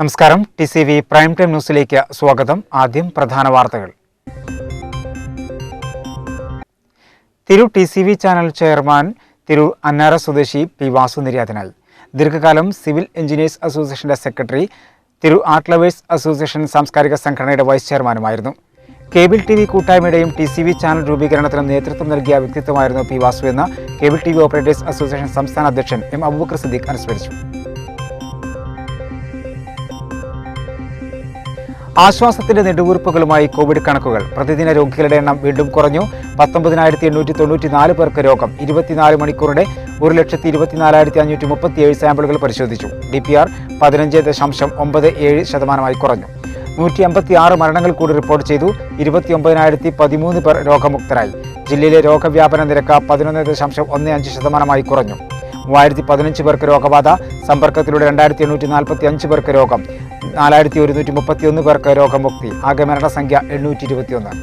നമസ്കാരം. TCV prime time ന്യൂസിലേക്ക് സ്വാഗതം. ആദ്യം പ്രധാന വാർത്തകൾ. Tirur TCV channel chairman Tirur Annara സ്വദേശി പി വാസു നിര്യാതനായി. ദീർഘകാലം സിവിൽ എഞ്ചിനീയേഴ്സ് അസോസിയേഷന്റെ secretary, Tirur art lovers association സാംസ്കാരിക സംഘടനയുടെ വൈസ് ചെയർമാനുമായിരുന്നു. കേബിൾ TV കൂട്ടായ്മയുടെയും TCV ചാനൽ രൂപീകരണത്തിനും നേതൃത്വം നൽകിയ വ്യക്തിത്വമായിരുന്നു പി വാസു എന്ന് കേബിൾ TV ഓപ്പറേറ്റേഴ്സ് അസോസിയേഷൻ സംസ്ഥാന അധ്യക്ഷൻ M. അബൂബക്കർ സിദ്ദീഖ് അനുസ്മരിച്ചു. ആശ്വാസത്തിന്റെ നെടുവീർപ്പുകളുമായി കോവിഡ് കണക്കുകൾ. പ്രതിദിന രോഗികളുടെ എണ്ണം വീണ്ടും കുറഞ്ഞു. 19,894 പേർക്ക് രോഗം. 24 മണിക്കൂറിടെ 1,24,537 സാമ്പിളുകൾ പരിശോധിച്ചു. DPR 15.97% കുറഞ്ഞു. 156 മരണങ്ങൾ കൂടി റിപ്പോർട്ട് ചെയ്തു. 29,013 പേർ രോഗമുക്തരായി. ജില്ലയിലെ രോഗവ്യാപന നിരക്ക് 11.15% കുറഞ്ഞു. 3,015 പേർക്ക് രോഗബാധ. സമ്പർക്കത്തിലൂടെ 2,845 പേർക്ക് രോഗം. 4,131 പേർക്ക് രോഗമുക്തി. ആകെ മരണസംഖ്യ 821.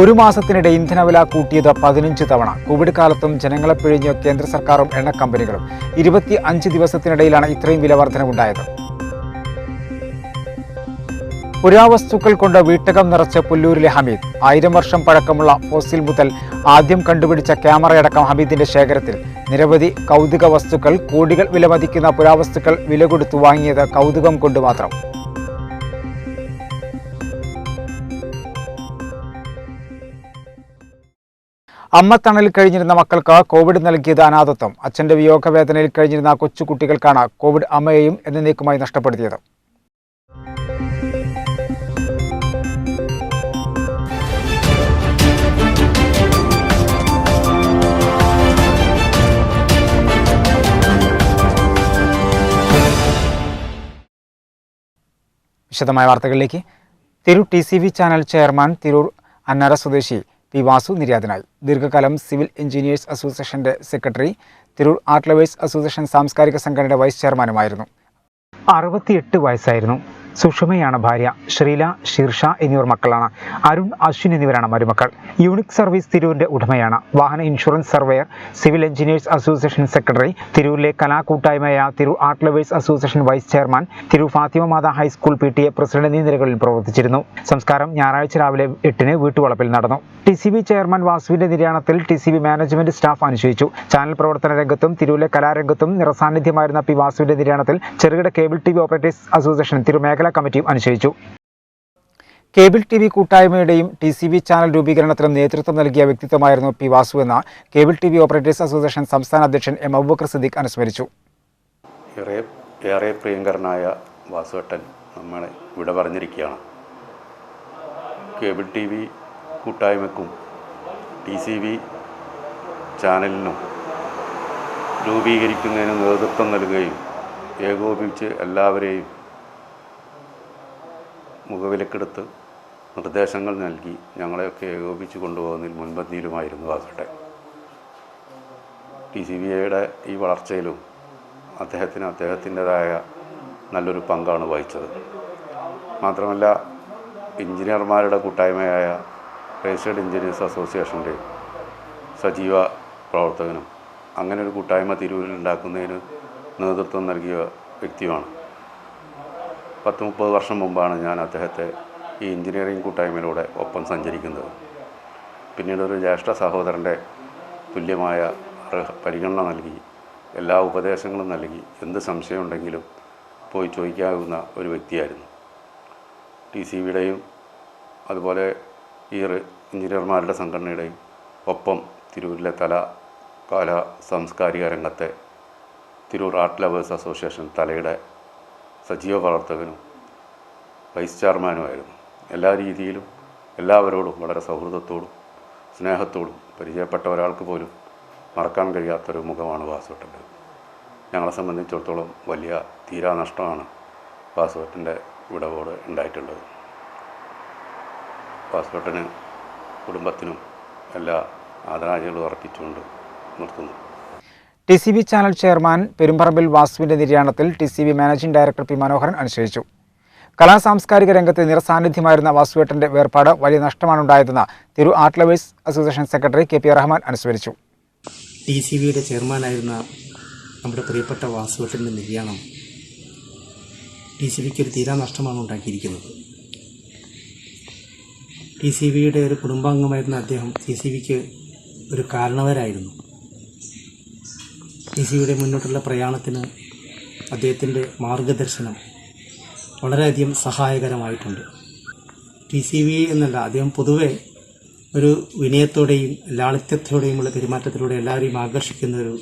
ഒരു മാസത്തിനിടെ ഇന്ധനവില കൂട്ടിയത് 15 തവണ. കോവിഡ് കാലത്തും ജനങ്ങളെ പിഴിഞ്ഞ് കേന്ദ്ര സർക്കാരും എണ്ണക്കമ്പനികളും. 25 ദിവസത്തിനിടയിലാണ് ഇത്രയും വില വർധനവുണ്ടായത്. പുരാവസ്തുക്കൾ കൊണ്ട് വീട്ടകം നിറച്ച് പുല്ലൂരിലെ ഹമീദ്. 1000 വർഷം പഴക്കമുള്ള ഫോസിൽ മുതൽ ആദ്യം കണ്ടുപിടിച്ച ക്യാമറയടക്കം ഹമീദിന്റെ ശേഖരത്തിൽ. നിരവധി കൗതുക വസ്തുക്കൾ. കോടികൾ വിലമതിക്കുന്ന പുരാവസ്തുക്കൾ വില കൊടുത്തു വാങ്ങിയത് കൗതുകം കൊണ്ട് മാത്രം. അമ്മ തണലിൽ കഴിഞ്ഞിരുന്ന മക്കൾക്ക് കോവിഡ് നൽകിയത് അനാഥത്വം. അച്ഛന്റെ വിയോഗവേദനയിൽ കഴിഞ്ഞിരുന്ന കൊച്ചുകുട്ടികൾക്കാണ് കോവിഡ് അമ്മയെയും എന്നേക്കുമായി നഷ്ടപ്പെടുത്തിയത്. വിശദമായ വാർത്തകളിലേക്ക്. Tirur TCV channel chairman Tirur Annara സ്വദേശി പി വാസു നിര്യാതനായി. ദീർഘകാലം സിവിൽ എഞ്ചിനീയേഴ്സ് അസോസിയേഷന്റെ secretary, Tirur art lovers association സാംസ്കാരിക സംഘടനയുടെ വൈസ് ചെയർമാനുമായിരുന്നു. 68 വയസ്സായിരുന്നു. സുഷമയാണ് ഭാര്യ. ശ്രീല, ശീർഷ എന്നിവർ മക്കളാണ്. അരുൺ, അശ്വിൻ എന്നിവരാണ് മരുമക്കൾ. യൂണിക് സർവീസ് തിരൂരിന്റെ ഉടമയാണ്. വാഹന insurance surveyor, civil engineers association secretary, തിരൂരിലെ കലാകൂട്ടായ്മയായ Tirur art lovers association vice chairman, Tirur Fathima Matha high school PTA president എന്നീ നിലകളിൽ പ്രവർത്തിച്ചിരുന്നു. സംസ്കാരം ഞായറാഴ്ച രാവിലെ 8-ന് വീട്ടുവളപ്പിൽ നടന്നു. TCV ചെയർമാൻ വാസുവിന്റെ നിര്യാണത്തിൽ TCV മാനേജ്മെന്റ് സ്റ്റാഫ് അനുശോചിച്ചു. ചാനൽ പ്രവർത്തന രംഗത്തും തിരൂരിലെ കലാരംഗത്തും നിറസാന്നിധ്യമായിരുന്ന പി വാസുവിന്റെ നിര്യാണത്തിൽ ചെറുകിട cable TV operators association Tirur മേഖലാ കമ്മിറ്റിയും അനുശോചിച്ചു. കേബിൾ TV കൂട്ടായ്മയുടെയും TCV ചാനൽ രൂപീകരണത്തിനും നേതൃത്വം നൽകിയ വ്യക്തിത്വമായിരുന്നു പി വാസു എന്ന കേബിൾ TV ഓപ്പറേറ്റേഴ്സ് അസോസിയേഷൻ സംസ്ഥാന അധ്യക്ഷൻ M. അബൂബക്കർ സിദ്ദീഖ് അനുസ്മരിച്ചു. ഏറെ പ്രിയങ്കരനായ വാസുവേട്ടൻ നമ്മളെ ഇവിടെ പറഞ്ഞിരിക്കുകയാണ്. കേബിൾ TV കൂട്ടായ്മയ്ക്കും TCV ചാനലിനും രൂപീകരിക്കുന്നതിന് നേതൃത്വം നൽകുകയും ഏകോപിപ്പിച്ച് എല്ലാവരെയും മുഖവിലക്കെടുത്ത് നിർദ്ദേശങ്ങൾ നൽകി ഞങ്ങളെയൊക്കെ ഏകോപിപ്പിച്ച് കൊണ്ടുപോകുന്നതിൽ മുൻപന്തിയിലുമായിരുന്നു വാസുവേട്ടൻ. TCVയുടെ ഈ വളർച്ചയിലും അദ്ദേഹത്തിൻ്റെതായ നല്ലൊരു പങ്കാണ് വഹിച്ചത്. മാത്രമല്ല, എഞ്ചിനീയർമാരുടെ കൂട്ടായ്മയായ രജിസ്റ്റേർഡ് എഞ്ചിനീയേഴ്സ് അസോസിയേഷൻ്റെ സജീവ പ്രവർത്തകനും അങ്ങനെ ഒരു കൂട്ടായ്മ തിരൂരിൽ ഉണ്ടാക്കുന്നതിന് നേതൃത്വം നൽകിയ വ്യക്തിയുമാണ്. 10-30 വർഷം മുമ്പാണ് ഞാൻ അദ്ദേഹത്തെ ഈ എഞ്ചിനീയറിംഗ് കൂട്ടായ്മയിലൂടെ ഒപ്പം സഞ്ചരിക്കുന്നത്. പിന്നീട് ഒരു ജ്യേഷ്ഠ സഹോദരൻ്റെ തുല്യമായ പരിഗണന നൽകി, എല്ലാ ഉപദേശങ്ങളും നൽകി, എന്ത് സംശയമുണ്ടെങ്കിലും പോയി ചോദിക്കാവുന്ന ഒരു വ്യക്തിയായിരുന്നു. TCVയുടെയും അതുപോലെ ഈ എഞ്ചിനീയർമാരുടെ സംഘടനയുടെയും ഒപ്പം തിരൂരിലെ കലാ സാംസ്കാരിക രംഗത്തെ തിരൂർ ആർട്ട് ലവേഴ്സ് അസോസിയേഷൻ തലയുടെ സജീവ പ്രവർത്തകനും വൈസ് ചെയർമാനുമായിരുന്നു. എല്ലാ രീതിയിലും എല്ലാവരോടും വളരെ സൗഹൃദത്തോടും സ്നേഹത്തോടും പരിചയപ്പെട്ട ഒരാൾക്ക് പോലും മറക്കാൻ കഴിയാത്തൊരു മുഖമാണ് വാസുവേട്ടൻ്റെ. ഞങ്ങളെ സംബന്ധിച്ചിടത്തോളം വലിയ തീരാനഷ്ടമാണ് വാസുവേട്ടൻ്റെ വിടവോട് ഉണ്ടായിട്ടുള്ളത്. വാസുവേട്ടന് കുടുംബത്തിനും എല്ലാ ആദരാഞ്ജലികളും അർപ്പിച്ചുകൊണ്ട് നിർത്തുന്നു. TCV ചാനൽ ചെയർമാൻ പെരുമ്പറമ്പിൽ വാസുവിന്റെ നിര്യാണത്തിൽ TCV managing director P Manoharan അനുശോചിച്ചു. കലാസാംസ്കാരിക രംഗത്ത് നിറസാന്നിധ്യമായിരുന്ന വാസുവേട്ടന്റെ വേർപാട് വലിയ നഷ്ടമാണുണ്ടായതെന്ന് Tirur art lovers association secretary KP Rahman അനുസ്മരിച്ചു. TCVയുടെ ചെയർമാനായിരുന്ന നമ്മുടെ പ്രിയപ്പെട്ട വാസുവേട്ടൻ്റെ നിര്യാണം TCVക്ക് ഒരു തീരാ നഷ്ടമാണ് ഉണ്ടാക്കിയിരിക്കുന്നത്. TCVയുടെ ഒരു കുടുംബാംഗമായിരുന്ന അദ്ദേഹം TCVക്ക് ഒരു കാരണവരായിരുന്നു. TCVയുടെ മുന്നോട്ടുള്ള പ്രയാണത്തിന് അദ്ദേഹത്തിൻ്റെ മാർഗദർശനം വളരെയധികം സഹായകരമായിട്ടുണ്ട്. TCV എന്നല്ല, അദ്ദേഹം പൊതുവെ ഒരു വിനയത്തോടെയും ലാളിത്യത്തോടെയുമുള്ള പെരുമാറ്റത്തിലൂടെ എല്ലാവരെയും ആകർഷിക്കുന്ന ഒരു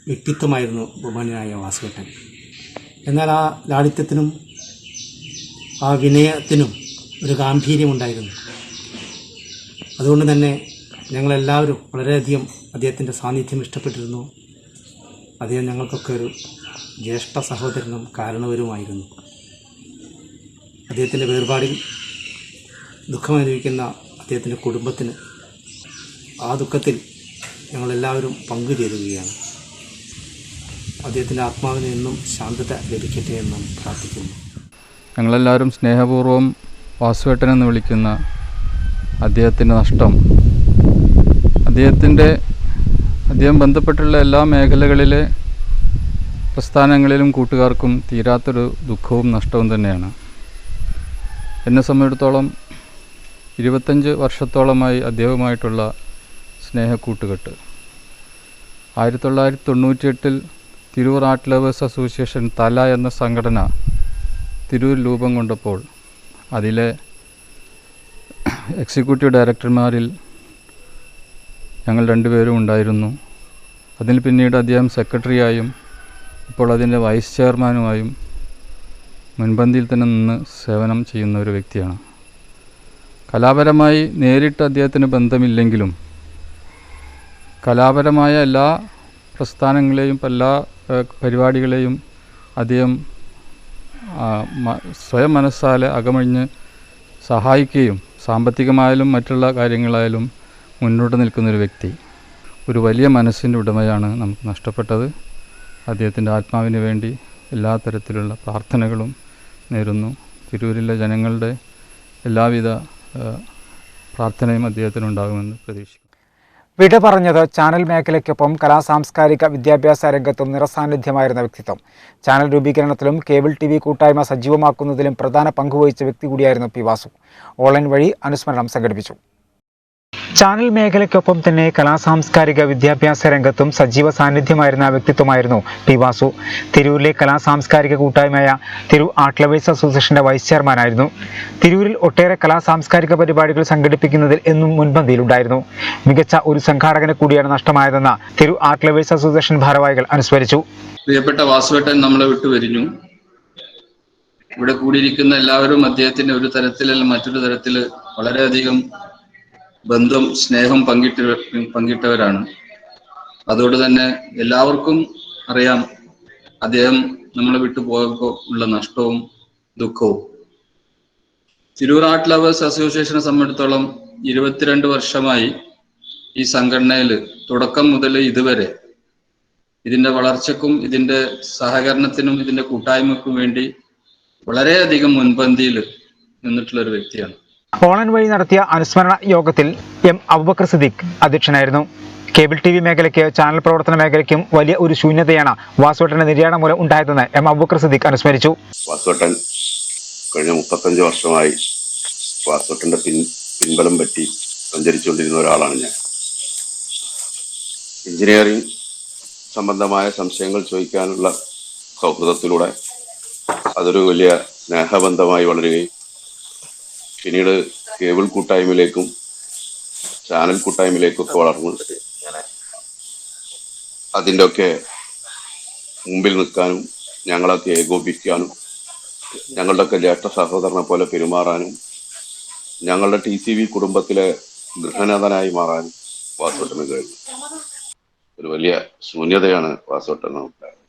വ്യക്തിത്വമായിരുന്നു ബഹുമാന്യനായ വാസുവേട്ടൻ. എന്നാൽ ആ ലാളിത്യത്തിനും ആ വിനയത്തിനും ഒരു ഗാംഭീര്യമുണ്ടായിരുന്നു. അതുകൊണ്ട് തന്നെ ഞങ്ങളെല്ലാവരും വളരെയധികം അദ്ദേഹത്തിൻ്റെ സാന്നിധ്യം ഇഷ്ടപ്പെട്ടിരുന്നു. അദ്ദേഹം ഞങ്ങൾക്കൊക്കെ ഒരു ജ്യേഷ്ഠ സഹോദരനും കാരണവരുമായിരുന്നു. അദ്ദേഹത്തിൻ്റെ വേർപാടിൽ ദുഃഖമനുഭവിക്കുന്ന അദ്ദേഹത്തിൻ്റെ കുടുംബത്തിന് ആ ദുഃഖത്തിൽ ഞങ്ങളെല്ലാവരും പങ്കുചേരുകയാണ്. അദ്ദേഹത്തിൻ്റെ ആത്മാവിന് എന്നും ശാന്തത ലഭിക്കട്ടെ എന്നും പ്രാർത്ഥിക്കുന്നു. ഞങ്ങളെല്ലാവരും സ്നേഹപൂർവ്വം വാസുവേട്ടനെന്ന് വിളിക്കുന്ന അദ്ദേഹത്തിൻ്റെ നഷ്ടം, അദ്ദേഹം ബന്ധപ്പെട്ടുള്ള എല്ലാ മേഖലകളിലെ പ്രസ്ഥാനങ്ങളിലും കൂട്ടുകാർക്കും തീരാത്തൊരു ദുഃഖവും നഷ്ടവും തന്നെയാണ്. എന്നെ സംബന്ധിച്ചിടത്തോളം 25 വർഷത്തോളമായി അദ്ദേഹവുമായിട്ടുള്ള സ്നേഹക്കൂട്ടുകെട്ട്. 1998 തിരൂർ ആർട്ട് ലവേഴ്സ് അസോസിയേഷൻ തല എന്ന സംഘടന തിരൂർ രൂപം കൊണ്ടപ്പോൾ അതിലെ എക്സിക്യൂട്ടീവ് ഡയറക്ടർമാരിൽ ഞങ്ങൾ രണ്ടുപേരും ഉണ്ടായിരുന്നു. അതിൽ പിന്നീട് അദ്ദേഹം സെക്രട്ടറിയായും ഇപ്പോൾ അതിൻ്റെ വൈസ് ചെയർമാനുമായും മുൻപന്തിയിൽ തന്നെ നിന്ന് സേവനം ചെയ്യുന്ന ഒരു വ്യക്തിയാണ്. കലാപരമായി നേരിട്ട് അദ്ദേഹത്തിന് ബന്ധമില്ലെങ്കിലും കലാപരമായ എല്ലാ പ്രസ്ഥാനങ്ങളെയും എല്ലാ പരിപാടികളെയും അദ്ദേഹം സ്വയം മനസ്സാലെ അകമഴിഞ്ഞ് സഹായിക്കുകയും സാമ്പത്തികമായാലും മറ്റുള്ള കാര്യങ്ങളായാലും മുന്നോട്ട് നിൽക്കുന്നൊരു വ്യക്തി. ഒരു വലിയ മനസ്സിൻ്റെ ഉടമയാണ് നമുക്ക് നഷ്ടപ്പെട്ടത്. അദ്ദേഹത്തിൻ്റെ ആത്മാവിന് വേണ്ടി എല്ലാ തരത്തിലുള്ള പ്രാർത്ഥനകളും നേരുന്നു. തിരൂരിലെ ജനങ്ങളുടെ എല്ലാവിധ പ്രാർത്ഥനയും അദ്ദേഹത്തിനുണ്ടാകുമെന്ന് പ്രതീക്ഷിക്കുന്നു. വിട പറഞ്ഞത് ചാനൽ മേഖലയ്ക്കൊപ്പം കലാസാംസ്കാരിക വിദ്യാഭ്യാസ രംഗത്തും നിറസാന്നിധ്യമായിരുന്ന വ്യക്തിത്വം. ചാനൽ രൂപീകരണത്തിലും കേബിൾ TV കൂട്ടായ്മ സജീവമാക്കുന്നതിലും പ്രധാന പങ്കുവഹിച്ച വ്യക്തി കൂടിയായിരുന്നു P. വാസു. ഓൺലൈൻ വഴി അനുസ്മരണം സംഘടിപ്പിച്ചു. ചാനൽ മേഖലയ്ക്കൊപ്പം തന്നെ കലാസാംസ്കാരിക വിദ്യാഭ്യാസ രംഗത്തും സജീവ സാന്നിധ്യമായിരുന്ന വ്യക്തിത്വമായിരുന്നു P. വാസു. തിരൂരിലെ കലാസാംസ്കാരിക കൂട്ടായ്മയായ തിരൂർ ആർട്ട് ലവേഴ്സ് അസോസിയേഷന്റെ വൈസ് ചെയർമാനായിരുന്നു. തിരൂരിൽ ഒട്ടേറെ കലാസാംസ്കാരിക പരിപാടികൾ സംഘടിപ്പിക്കുന്നതിൽ എന്നും മുൻപന്തിയിലുണ്ടായിരുന്നു. മികച്ച ഒരു സംഘാടകനെ കൂടിയാണ് നഷ്ടമായതെന്ന് തിരൂർ ആർട്ട് ലവേഴ്സ് അസോസിയേഷൻ ഭാരവാഹികൾ അനുസ്മരിച്ചു. പ്രിയപ്പെട്ട വാസുവേട്ടൻ നമ്മളെ വിട്ടുപിരിഞ്ഞു. ഇവിടെ കൂടിയിരിക്കുന്ന എല്ലാവരും അദ്ദേഹത്തിന്റെ ഒരു തരത്തിലല്ല മറ്റൊരു തരത്തിൽ വളരെയധികം ബന്ധം സ്നേഹം പങ്കിട്ടവരാണ്. അതുകൊണ്ട് തന്നെ എല്ലാവർക്കും അറിയാം അദ്ദേഹം നമ്മളെ വിട്ടു പോയപ്പോൾ ഉള്ള നഷ്ടവും ദുഃഖവും. തിരൂർ ആർട്ട് ലവേഴ്സ് അസോസിയേഷനെ സംബന്ധിച്ചിടത്തോളം 22 വർഷമായി ഈ സംഘടനയിൽ തുടക്കം മുതൽ ഇതുവരെ ഇതിന്റെ വളർച്ചയ്ക്കും ഇതിന്റെ സഹകരണത്തിനും ഇതിന്റെ കൂട്ടായ്മക്കും വേണ്ടി വളരെയധികം മുൻപന്തിയിൽ നിന്നിട്ടുള്ള ഒരു വ്യക്തിയാണ്. ഓൺലൈൻ വഴി നടത്തിയ അനുസ്മരണ യോഗത്തിൽ M. അബൂബക്കർ സിദ്ദീഖ് അധ്യക്ഷനായിരുന്നു. കേബിൾ TV മേഖലയ്ക്ക് ചാനൽ പ്രവർത്തന മേഖലയ്ക്കും വലിയ ഒരു ശൂന്യതയാണ് വാസുവേട്ടന്റെ നിര്യാണം മൂലം ഉണ്ടായതെന്ന് M. അബൂബക്കർ സിദ്ദീഖ് അനുസ്മരിച്ചു. വാസുവേട്ടൻ കഴിഞ്ഞ 35 വർഷമായി വാസുവേട്ടൻ്റെ പിൻബലം പറ്റി സഞ്ചരിച്ചുകൊണ്ടിരുന്ന ഒരാളാണ് ഞാൻ. എഞ്ചിനീയറിംഗ് സംബന്ധമായ സംശയങ്ങൾ ചോദിക്കാനുള്ള സൗഹൃദത്തിലൂടെ അതൊരു വലിയ സ്നേഹബന്ധമായി വളരുകയും പിന്നീട് കേബിൾ കൂട്ടായ്മയിലേക്കും ചാനൽ കൂട്ടായ്മയിലേക്കൊക്കെ വളർന്നു അതിൻ്റെ ഒക്കെ മുമ്പിൽ നിൽക്കാനും ഞങ്ങളൊക്കെ ഏകോപിക്കാനും ഞങ്ങളുടെയൊക്കെ ജ്യേഷ്ഠ സഹോദരനെ പോലെ പെരുമാറാനും ഞങ്ങളുടെ TCV കുടുംബത്തിലെ ഗൃഹനാഥനായി മാറാനും വാസുവേട്ടന് കഴിഞ്ഞു. ഒരു വലിയ ശൂന്യതയാണ് വാസുവേട്ടൻ നമുക്കുണ്ടായത്.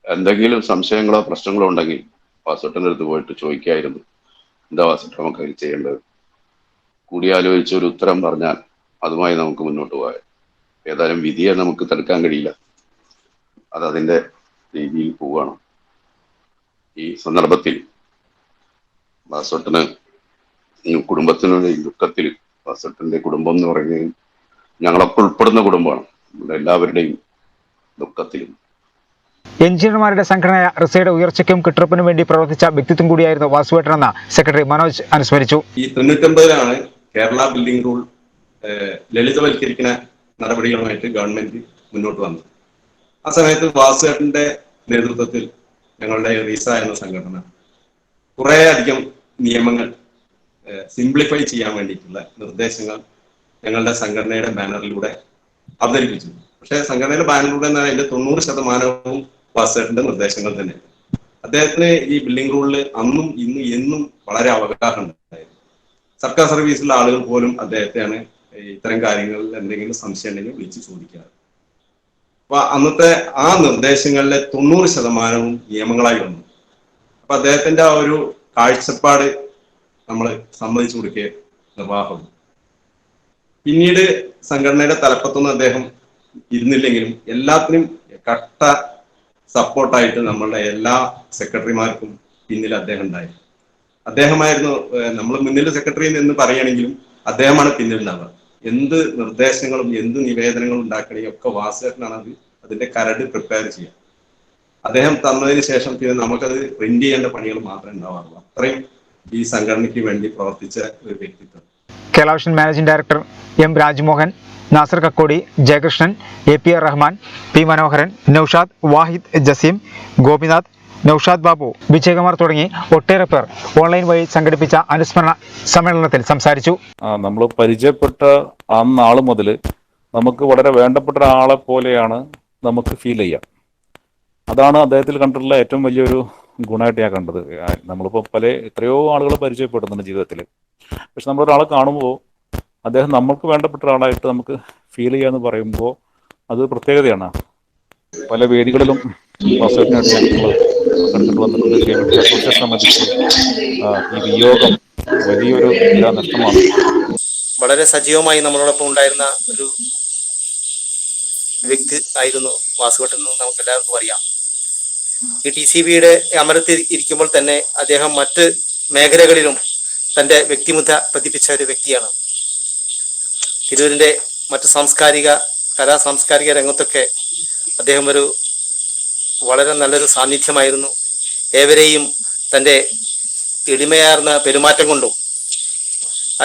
എന്തെങ്കിലും സംശയങ്ങളോ പ്രശ്നങ്ങളോ ഉണ്ടെങ്കിൽ വാസുവേട്ടൻ്റെ അടുത്ത് പോയിട്ട് ചോദിക്കായിരുന്നു. എന്താ വാസുവേട്ടൻ നമുക്ക് അതിൽ ചെയ്യേണ്ടത്? കൂടിയാലോചിച്ച് ഒരു ഉത്തരം പറഞ്ഞാൽ അതുമായി നമുക്ക് മുന്നോട്ട് പോകാം. ഏതായാലും വിധിയെ നമുക്ക് തടുക്കാൻ കഴിയില്ല, അതതിൻ്റെ രീതിയിൽ പോവുകയാണ്. ഈ സന്ദർഭത്തിൽ വാസുവേട്ടന് കുടുംബത്തിനുള്ള ഈ ദുഃഖത്തിൽ വാസുവേട്ടൻ്റെ കുടുംബം എന്ന് പറയുന്നത് ഞങ്ങളൊക്കെ ഉൾപ്പെടുന്ന കുടുംബമാണ്. നമ്മുടെ എല്ലാവരുടെയും ദുഃഖത്തിലും. എഞ്ചിനീയർമാരുടെ സംഘടനയായ റിസയുടെ ഉയർച്ചയ്ക്കും കെട്ടുറപ്പിനും വേണ്ടി പ്രവർത്തിച്ച വ്യക്തിത്വം കൂടിയായിരുന്നു വാസുവേട്ടനെന്ന് സെക്രട്ടറി മനോജ് അനുസ്മരിച്ചു. ഈ 99-ലാണ് കേരള ബിൽഡിംഗ് റൂൾ ലളിതവൽക്കരിക്കുന്ന നടപടികളുമായിട്ട് ഗവൺമെന്റ് മുന്നോട്ട് വന്നത്. ആ സമയത്ത് വാസുവേട്ടന്റെ നേതൃത്വത്തിൽ ഞങ്ങളുടെ റീസ എന്ന സംഘടന കുറേ അധികം നിയമങ്ങൾ സിംപ്ലിഫൈ ചെയ്യാൻ വേണ്ടിയിട്ടുള്ള നിർദ്ദേശങ്ങൾ ഞങ്ങളുടെ സംഘടനയുടെ ബാനറിലൂടെ അവതരിപ്പിച്ചു. പക്ഷേ സംഘടനയുടെ ബാനറിലൂടെ എന്നാൽ അതിന്റെ 90% വാസുവേട്ടന്റെ നിർദ്ദേശങ്ങൾ തന്നെ. അദ്ദേഹത്തിന് ഈ ബിൽഡിംഗ് റൂളിൽ അന്നും ഇന്നും എന്നും വളരെ അവഗാഹം ഉണ്ടായിരുന്നു. സർക്കാർ സർവീസിലുള്ള ആളുകൾ പോലും അദ്ദേഹത്തെയാണ് ഇത്തരം കാര്യങ്ങളിൽ എന്തെങ്കിലും സംശയം ഉണ്ടെങ്കിൽ വിളിച്ച് ചോദിക്കാറ്. അപ്പൊ അന്നത്തെ ആ നിർദ്ദേശങ്ങളിലെ 90% നിയമങ്ങളായി വന്നു. അപ്പൊ അദ്ദേഹത്തിന്റെ ആ ഒരു കാഴ്ചപ്പാട് നമ്മൾ സമ്മതിച്ചു കൊടുക്കുക നിർവാഹം. പിന്നീട് സംഘടനയുടെ തലപ്പത്തൊന്നും അദ്ദേഹം ഇരുന്നില്ലെങ്കിലും എല്ലാത്തിനും കട്ട സപ്പോർട്ടായിട്ട് നമ്മളുടെ എല്ലാ സെക്രട്ടറിമാർക്കും പിന്നിൽ അദ്ദേഹം ഉണ്ടായി. അദ്ദേഹമായിരുന്നു നമ്മൾ മുന്നിൽ സെക്രട്ടറി എന്ന് പറയുകയാണെങ്കിലും അദ്ദേഹമാണ് പിന്നിലുണ്ടാവുക. എന്ത് നിർദ്ദേശങ്ങളും എന്ത് നിവേദനങ്ങളും ഉണ്ടാക്കണമെങ്കിൽ ഒക്കെ വാസുവേട്ടനാണ് അതിന്റെ കരട് പ്രിപ്പയർ ചെയ്യുക. അദ്ദേഹം തന്നതിന് ശേഷം പിന്നെ നമുക്കത് പ്രിന്റ് ചെയ്യേണ്ട പണികൾ മാത്രമേ ഉണ്ടാവാറുള്ളൂ. അത്രയും ഈ സംഘടനയ്ക്ക് വേണ്ടി പ്രവർത്തിച്ച ഒരു വ്യക്തിത്വം. Kerala vision managing director M Rajmohan, Nasar Kakkodi, Jayakrishnan, APR Rahman, P Manoharan, Naushad, Wahid, Jaseem, Gopinath, Naushad Babu, Vijayakumar തുടങ്ങി ഒട്ടേറെ പേർ ഓൺലൈൻ വഴി സംഘടിപ്പിച്ച അനുസ്മരണ സമ്മേളനത്തിൽ സംസാരിച്ചു. നമ്മൾ പരിചയപ്പെട്ട ആ നാൾ മുതൽ നമുക്ക് വളരെ വേണ്ടപ്പെട്ട ഒരാളെ പോലെയാണ് നമുക്ക് ഫീൽ ചെയ്യാം. അതാണ് അദ്ദേഹത്തിൽ കണ്ടിട്ടുള്ള ഏറ്റവും വലിയൊരു ഗുണമായിട്ട് ഞാൻ കണ്ടത്. നമ്മളിപ്പോൾ എത്രയോ ആളുകളെ പരിചയപ്പെടുന്നുണ്ട് ജീവിതത്തിൽ. പക്ഷെ നമ്മളൊരാളെ കാണുമ്പോൾ അദ്ദേഹം നമ്മൾക്ക് വേണ്ടപ്പെട്ട ഒരാളായിട്ട് നമുക്ക് ഫീൽ ചെയ്യാന്ന് പറയുമ്പോൾ അത് പ്രത്യേകതയാണ്. പല വേദികളിലും വാസുവേട്ടനായിട്ട് ഞങ്ങൾ പങ്കെടുത്തിട്ട് വന്നിട്ടുണ്ട്. അസോസിയേഷൻ സംബന്ധിച്ച് ഈ വിയോഗം വലിയൊരു നഷ്ടമാണ്. വളരെ സജീവമായി നമ്മളോടൊപ്പം ഉണ്ടായിരുന്ന ഒരു വ്യക്തി ആയിരുന്നു വാസുവേട്ടൻ എന്ന് നമുക്ക് എല്ലാവർക്കും അറിയാം. ഈ TCBയുടെ അമരത്തിൽ ഇരിക്കുമ്പോൾ തന്നെ അദ്ദേഹം മറ്റ് മേഖലകളിലും തൻ്റെ വ്യക്തിമുദ്ര പതിപ്പിച്ച ഒരു വ്യക്തിയാണ്. തിരൂരിൻ്റെ മറ്റ് സാംസ്കാരിക രംഗത്തൊക്കെ അദ്ദേഹം ഒരു വളരെ നല്ലൊരു സാന്നിധ്യമായിരുന്നു. ഏവരെയും തൻ്റെ എളിമയാർന്ന പെരുമാറ്റം കൊണ്ടും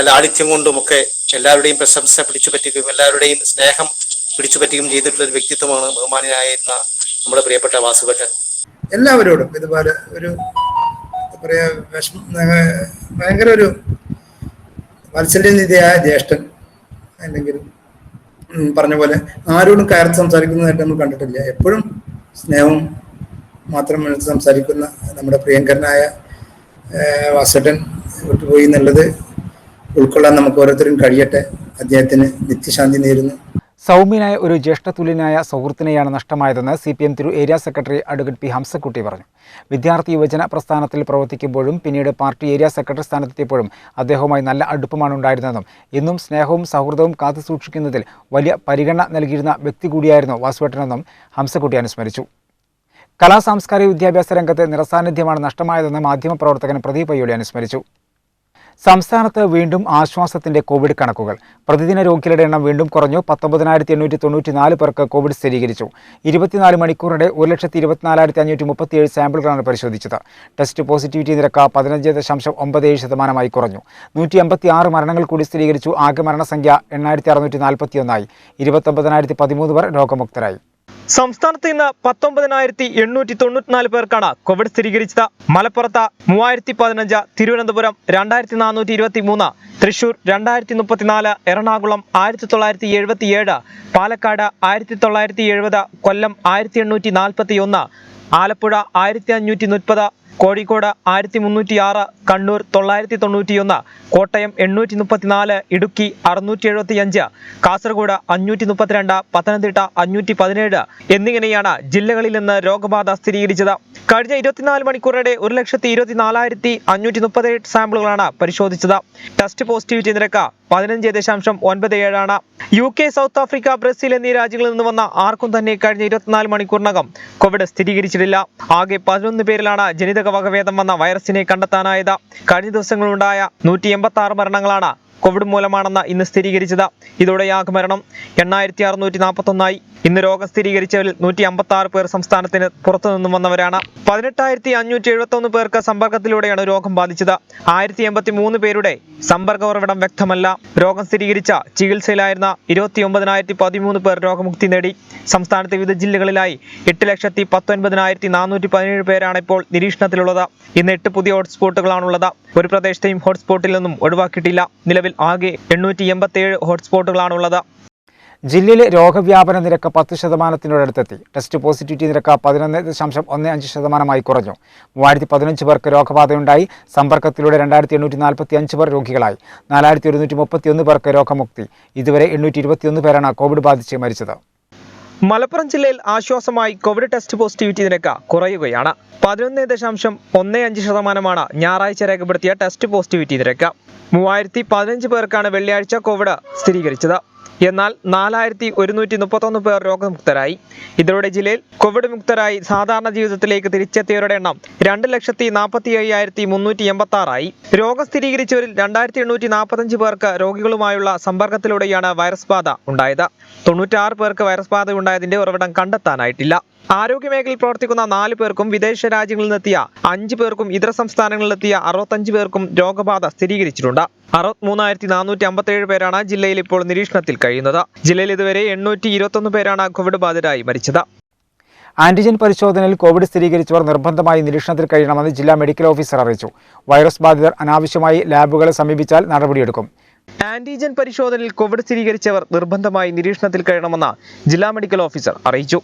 ലാളിത്യം കൊണ്ടുമൊക്കെ എല്ലാവരുടെയും പ്രശംസ പിടിച്ചുപറ്റുകയും എല്ലാവരുടെയും സ്നേഹം പിടിച്ചുപറ്റുകയും ചെയ്തിട്ടുള്ള ഒരു വ്യക്തിത്വമാണ് ബഹുമാനിയായിരുന്ന നമ്മുടെ പ്രിയപ്പെട്ട വാസുവേട്ടൻ. എല്ലാവരോടും ഇതുപോലെ ഒരു പറയാ ഭയങ്കര ഒരു വാത്സല്യനിധിയായ ജ്യേഷ്ഠൻ. അല്ലെങ്കിൽ പറഞ്ഞ പോലെ ആരോടും കയർത്ത് സംസാരിക്കുന്നതായിട്ട് നമ്മൾ കണ്ടിട്ടില്ല. എപ്പോഴും സ്നേഹവും മാത്രം സംസാരിക്കുന്ന നമ്മുടെ പ്രിയങ്കരനായ വാസുവേട്ടൻ വിട്ടുപോയി എന്നുള്ളത് ഉൾക്കൊള്ളാൻ നമുക്ക് ഓരോരുത്തരും കഴിയട്ടെ. അദ്ദേഹത്തിന് നിത്യശാന്തി നേരുന്നു. സൗമ്യനായ ഒരു ജ്യേഷ്ഠതുല്യനായ സുഹൃത്തിനെയാണ് നഷ്ടമായതെന്ന് CPM Tirur area secretary advocate P Hamsakutty പറഞ്ഞു. വിദ്യാർത്ഥി യുവജന പ്രസ്ഥാനത്തിൽ പ്രവർത്തിക്കുമ്പോഴും പിന്നീട് പാർട്ടി ഏരിയ സെക്രട്ടറി സ്ഥാനത്തെത്തിയപ്പോഴും അദ്ദേഹവുമായി നല്ല അടുപ്പമാണ് ഉണ്ടായിരുന്നതെന്നും എന്നും സ്നേഹവും സൗഹൃദവും കാത്തുസൂക്ഷിക്കുന്നതിൽ വലിയ പരിഗണന നൽകിയിരുന്ന വ്യക്തി കൂടിയായിരുന്നു വാസുവേട്ടനെന്നും ഹംസക്കുട്ടി അനുസ്മരിച്ചു. കലാസാംസ്കാരിക വിദ്യാഭ്യാസ രംഗത്ത് നിറസാന്നിധ്യമാണ് നഷ്ടമായതെന്ന് മാധ്യമപ്രവർത്തകൻ പ്രദീപ് അയ്യോളി അനുസ്മരിച്ചു. സംസ്ഥാനത്ത് വീണ്ടും ആശ്വാസത്തിന്റെ കോവിഡ് കണക്കുകൾ. പ്രതിദിന രോഗികളുടെ എണ്ണം വീണ്ടും കുറഞ്ഞു. 19,894 പേർക്ക് കോവിഡ് സ്ഥിരീകരിച്ചു. 24 മണിക്കൂറിടെ 1,24,537 സാമ്പിളുകളാണ് പരിശോധിച്ചത്. ടെസ്റ്റ് പോസിറ്റിവിറ്റി നിരക്ക് 15.97% കുറഞ്ഞു. 156 മരണങ്ങൾ കൂടി സ്ഥിരീകരിച്ചു. ആകെ മരണസംഖ്യ 8,641 29,013 പേർ രോഗമുക്തരായി. സംസ്ഥാനത്ത് ഇന്ന് 19,894 പേർക്കാണ് കോവിഡ് സ്ഥിരീകരിച്ചത്. മലപ്പുറത്ത് 3,015, തിരുവനന്തപുരം 2,423, തൃശൂർ 2,034, എറണാകുളം 1,977, പാലക്കാട് 1,970, കൊല്ലം 1,841, ആലപ്പുഴ 1,530, കോഴിക്കോട് 1,306, കണ്ണൂർ 991, കോട്ടയം 834, ഇടുക്കി 675, കാസർഗോഡ് 532, പത്തനംതിട്ട 517 എന്നിങ്ങനെയാണ് ജില്ലകളിൽ നിന്ന് രോഗബാധ സ്ഥിരീകരിച്ചത്. കഴിഞ്ഞ 24 മണിക്കൂറിടെ 1,24,537 സാമ്പിളുകളാണ് പരിശോധിച്ചത്. ടെസ്റ്റ് പോസിറ്റിവിറ്റി നിരക്ക് 15.97%. UK, സൗത്ത് ആഫ്രിക്ക, ബ്രസീൽ എന്നീ രാജ്യങ്ങളിൽ നിന്ന് വന്ന ആർക്കും തന്നെ കഴിഞ്ഞ 24 മണിക്കൂറിനകം കോവിഡ് സ്ഥിരീകരിച്ചിട്ടില്ല. ആകെ 11 പേരിലാണ് ജനിതക വകഭേദം വന്ന വൈറസിനെ കണ്ടെത്താനായത്. കഴിഞ്ഞ ദിവസങ്ങളുണ്ടായ 186 മരണങ്ങളാണ് കോവിഡ് മൂലമാണെന്ന് ഇന്ന് സ്ഥിരീകരിച്ചത്. ഇതോടെ ആകെ മരണം 8,641. ഇന്ന് രോഗം സ്ഥിരീകരിച്ചവരിൽ 156 പേർ സംസ്ഥാനത്തിന് പുറത്തുനിന്നും വന്നവരാണ്. 18,571 പേർക്ക് സമ്പർക്കത്തിലൂടെയാണ് രോഗം ബാധിച്ചത്. 1083 പേരുടെ സമ്പർക്ക ഉറവിടം വ്യക്തമല്ല. രോഗം സ്ഥിരീകരിച്ച ചികിത്സയിലായിരുന്ന 29,013 പേർ രോഗമുക്തി നേടി. സംസ്ഥാനത്തെ വിവിധ ജില്ലകളിലായി 8,19,417 പേരാണ് ഇപ്പോൾ നിരീക്ഷണത്തിലുള്ളത്. ഇന്ന് 8 പുതിയ ഹോട്ട്സ്പോട്ടുകളാണുള്ളത്. ഒരു പ്രദേശത്തെയും ഹോട്ട്സ്പോട്ടിൽ നിന്നും ഒഴിവാക്കിയിട്ടില്ല. നിലവിൽ ആകെ 887 ഹോട്ട്സ്പോട്ടുകളാണുള്ളത്. ജില്ലയിലെ രോഗവ്യാപന നിരക്ക് 10%-നോടടുത്തെത്തി. ടെസ്റ്റ് പോസിറ്റിവിറ്റി നിരക്ക് 11.15% കുറഞ്ഞു. 3015 പേർക്ക് രോഗബാധയുണ്ടായി. സമ്പർക്കത്തിലൂടെ 2845 പേർ രോഗികളായി. 4131 പേർക്ക് രോഗമുക്തി. ഇതുവരെ 821 പേരാണ് കോവിഡ് ബാധിച്ച് മരിച്ചത്. മലപ്പുറം ജില്ലയിൽ ആശ്വാസമായി കോവിഡ് ടെസ്റ്റ് പോസിറ്റിവിറ്റി നിരക്ക് കുറയുകയാണ്. 11.15% ഞായറാഴ്ച രേഖപ്പെടുത്തിയ ടെസ്റ്റ് പോസിറ്റിവിറ്റി നിരക്ക്. 3015 പേർക്കാണ് വെള്ളിയാഴ്ച കോവിഡ് സ്ഥിരീകരിച്ചത്. എന്നാൽ 4131 പേർ രോഗമുക്തരായി. ഇതോടെ ജില്ലയിൽ കോവിഡ് മുക്തരായി സാധാരണ ജീവിതത്തിലേക്ക് തിരിച്ചെത്തിയവരുടെ എണ്ണം 2,45,386 ആയി. രോഗം സ്ഥിരീകരിച്ചവരിൽ 2845 പേർക്ക് രോഗികളുമായുള്ള സമ്പർക്കത്തിലൂടെയാണ് വൈറസ് ബാധ ഉണ്ടായത്. 96 പേർക്ക് വൈറസ് ബാധ ഉണ്ടായതിന്റെ ഉറവിടം കണ്ടെത്താനായിട്ടില്ല. ആരോഗ്യമേഖലയിൽ പ്രവർത്തിക്കുന്ന 4 പേർക്കും വിദേശ രാജ്യങ്ങളിൽ നിന്നെത്തിയ 5 പേർക്കും ഇതര സംസ്ഥാനങ്ങളിലെത്തിയ 65 പേർക്കും രോഗബാധ സ്ഥിരീകരിച്ചിട്ടുണ്ട്. 63,457 പേരാണ് ജില്ലയിൽ ഇപ്പോൾ നിരീക്ഷണത്തിൽ കഴിയുന്നത്. ജില്ലയിൽ ഇതുവരെ 821 പേരാണ് കോവിഡ് ബാധിതരായി മരിച്ചത്. ആന്റിജൻ പരിശോധനയിൽ കോവിഡ് സ്ഥിരീകരിച്ചവർ നിർബന്ധമായി നിരീക്ഷണത്തിൽ കഴിയണമെന്ന് ജില്ലാ മെഡിക്കൽ ഓഫീസർ അറിയിച്ചു. വൈറസ് ബാധിതർ അനാവശ്യമായി ലാബുകളെ സമീപിച്ചാൽ നടപടിയെടുക്കും. ആന്റിജൻ പരിശോധനയിൽ കോവിഡ് സ്ഥിരീകരിച്ചവർ നിർബന്ധമായി നിരീക്ഷണത്തിൽ കഴിയണമെന്ന് ജില്ലാ മെഡിക്കൽ ഓഫീസർ അറിയിച്ചു.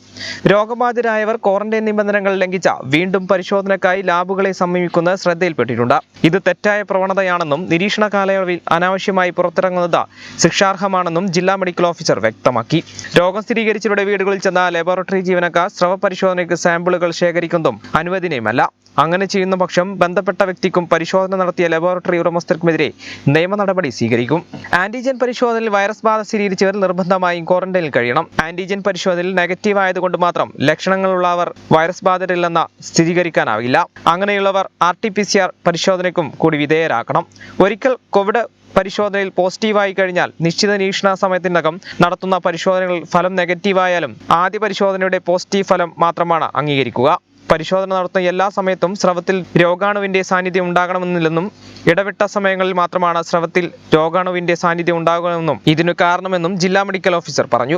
രോഗബാധിതരായവർ ക്വാറന്റൈൻ നിബന്ധനകൾ ലംഘിച്ച വീണ്ടും പരിശോധനയ്ക്കായി ലാബുകളെ സമീപിക്കുന്നത് ശ്രദ്ധയിൽപ്പെട്ടിട്ടുണ്ട്. ഇത് തെറ്റായ പ്രവണതയാണെന്നും നിരീക്ഷണ കാലയളവിൽ അനാവശ്യമായി പുറത്തിറങ്ങുന്നത് ശിക്ഷാർഹമാണെന്നും ജില്ലാ മെഡിക്കൽ ഓഫീസർ വ്യക്തമാക്കി. രോഗം സ്ഥിരീകരിച്ചവരുടെ വീടുകളിൽ ചെന്ന ലബോറട്ടറി ജീവനക്കാർ സ്രവ പരിശോധനയ്ക്ക് സാമ്പിളുകൾ ശേഖരിക്കുന്നതും അനുവദനീയമല്ല. അങ്ങനെ ചെയ്യുന്ന പക്ഷം ബന്ധപ്പെട്ട വ്യക്തിക്കും പരിശോധന നടത്തിയ ലബോറട്ടറി ഉടമസ്ഥർക്കുമെതിരെ നിയമ നടപടി സ്വീകരിക്കും. ആന്റിജൻ പരിശോധനയിൽ വൈറസ് ബാധ സ്ഥിരീകരിച്ചവർ നിർബന്ധമായും ക്വാറന്റൈനിൽ കഴിയണം. ആന്റിജൻ പരിശോധനയിൽ നെഗറ്റീവ് ആയതുകൊണ്ട് മാത്രം ലക്ഷണങ്ങളുള്ളവർ വൈറസ് ബാധിതരില്ലെന്ന് സ്ഥിരീകരിക്കാനാവില്ല. അങ്ങനെയുള്ളവർ RT-PCR പരിശോധനയ്ക്കും കൂടി വിധേയരാക്കണം. ഒരിക്കൽ കോവിഡ് പരിശോധനയിൽ പോസിറ്റീവായി കഴിഞ്ഞാൽ നിശ്ചിത നിരീക്ഷണ സമയത്തിനകം നടത്തുന്ന പരിശോധനകളിൽ ഫലം നെഗറ്റീവായാലും ആദ്യ പരിശോധനയുടെ പോസിറ്റീവ് ഫലം മാത്രമാണ് അംഗീകരിക്കുക. പരിശോധന നടത്തുന്ന എല്ലാ സമയത്തും സ്രവത്തിൽ രോഗാണുവിന്റെ സാന്നിധ്യം ഉണ്ടാകണമെന്നില്ലെന്നും ഇടവിട്ട സമയങ്ങളിൽ മാത്രമാണ് സ്രവത്തിൽ രോഗാണുവിന്റെ സാന്നിധ്യം ഉണ്ടാകണമെന്നും ഇതിനു കാരണമെന്നും ജില്ലാ മെഡിക്കൽ ഓഫീസർ പറഞ്ഞു.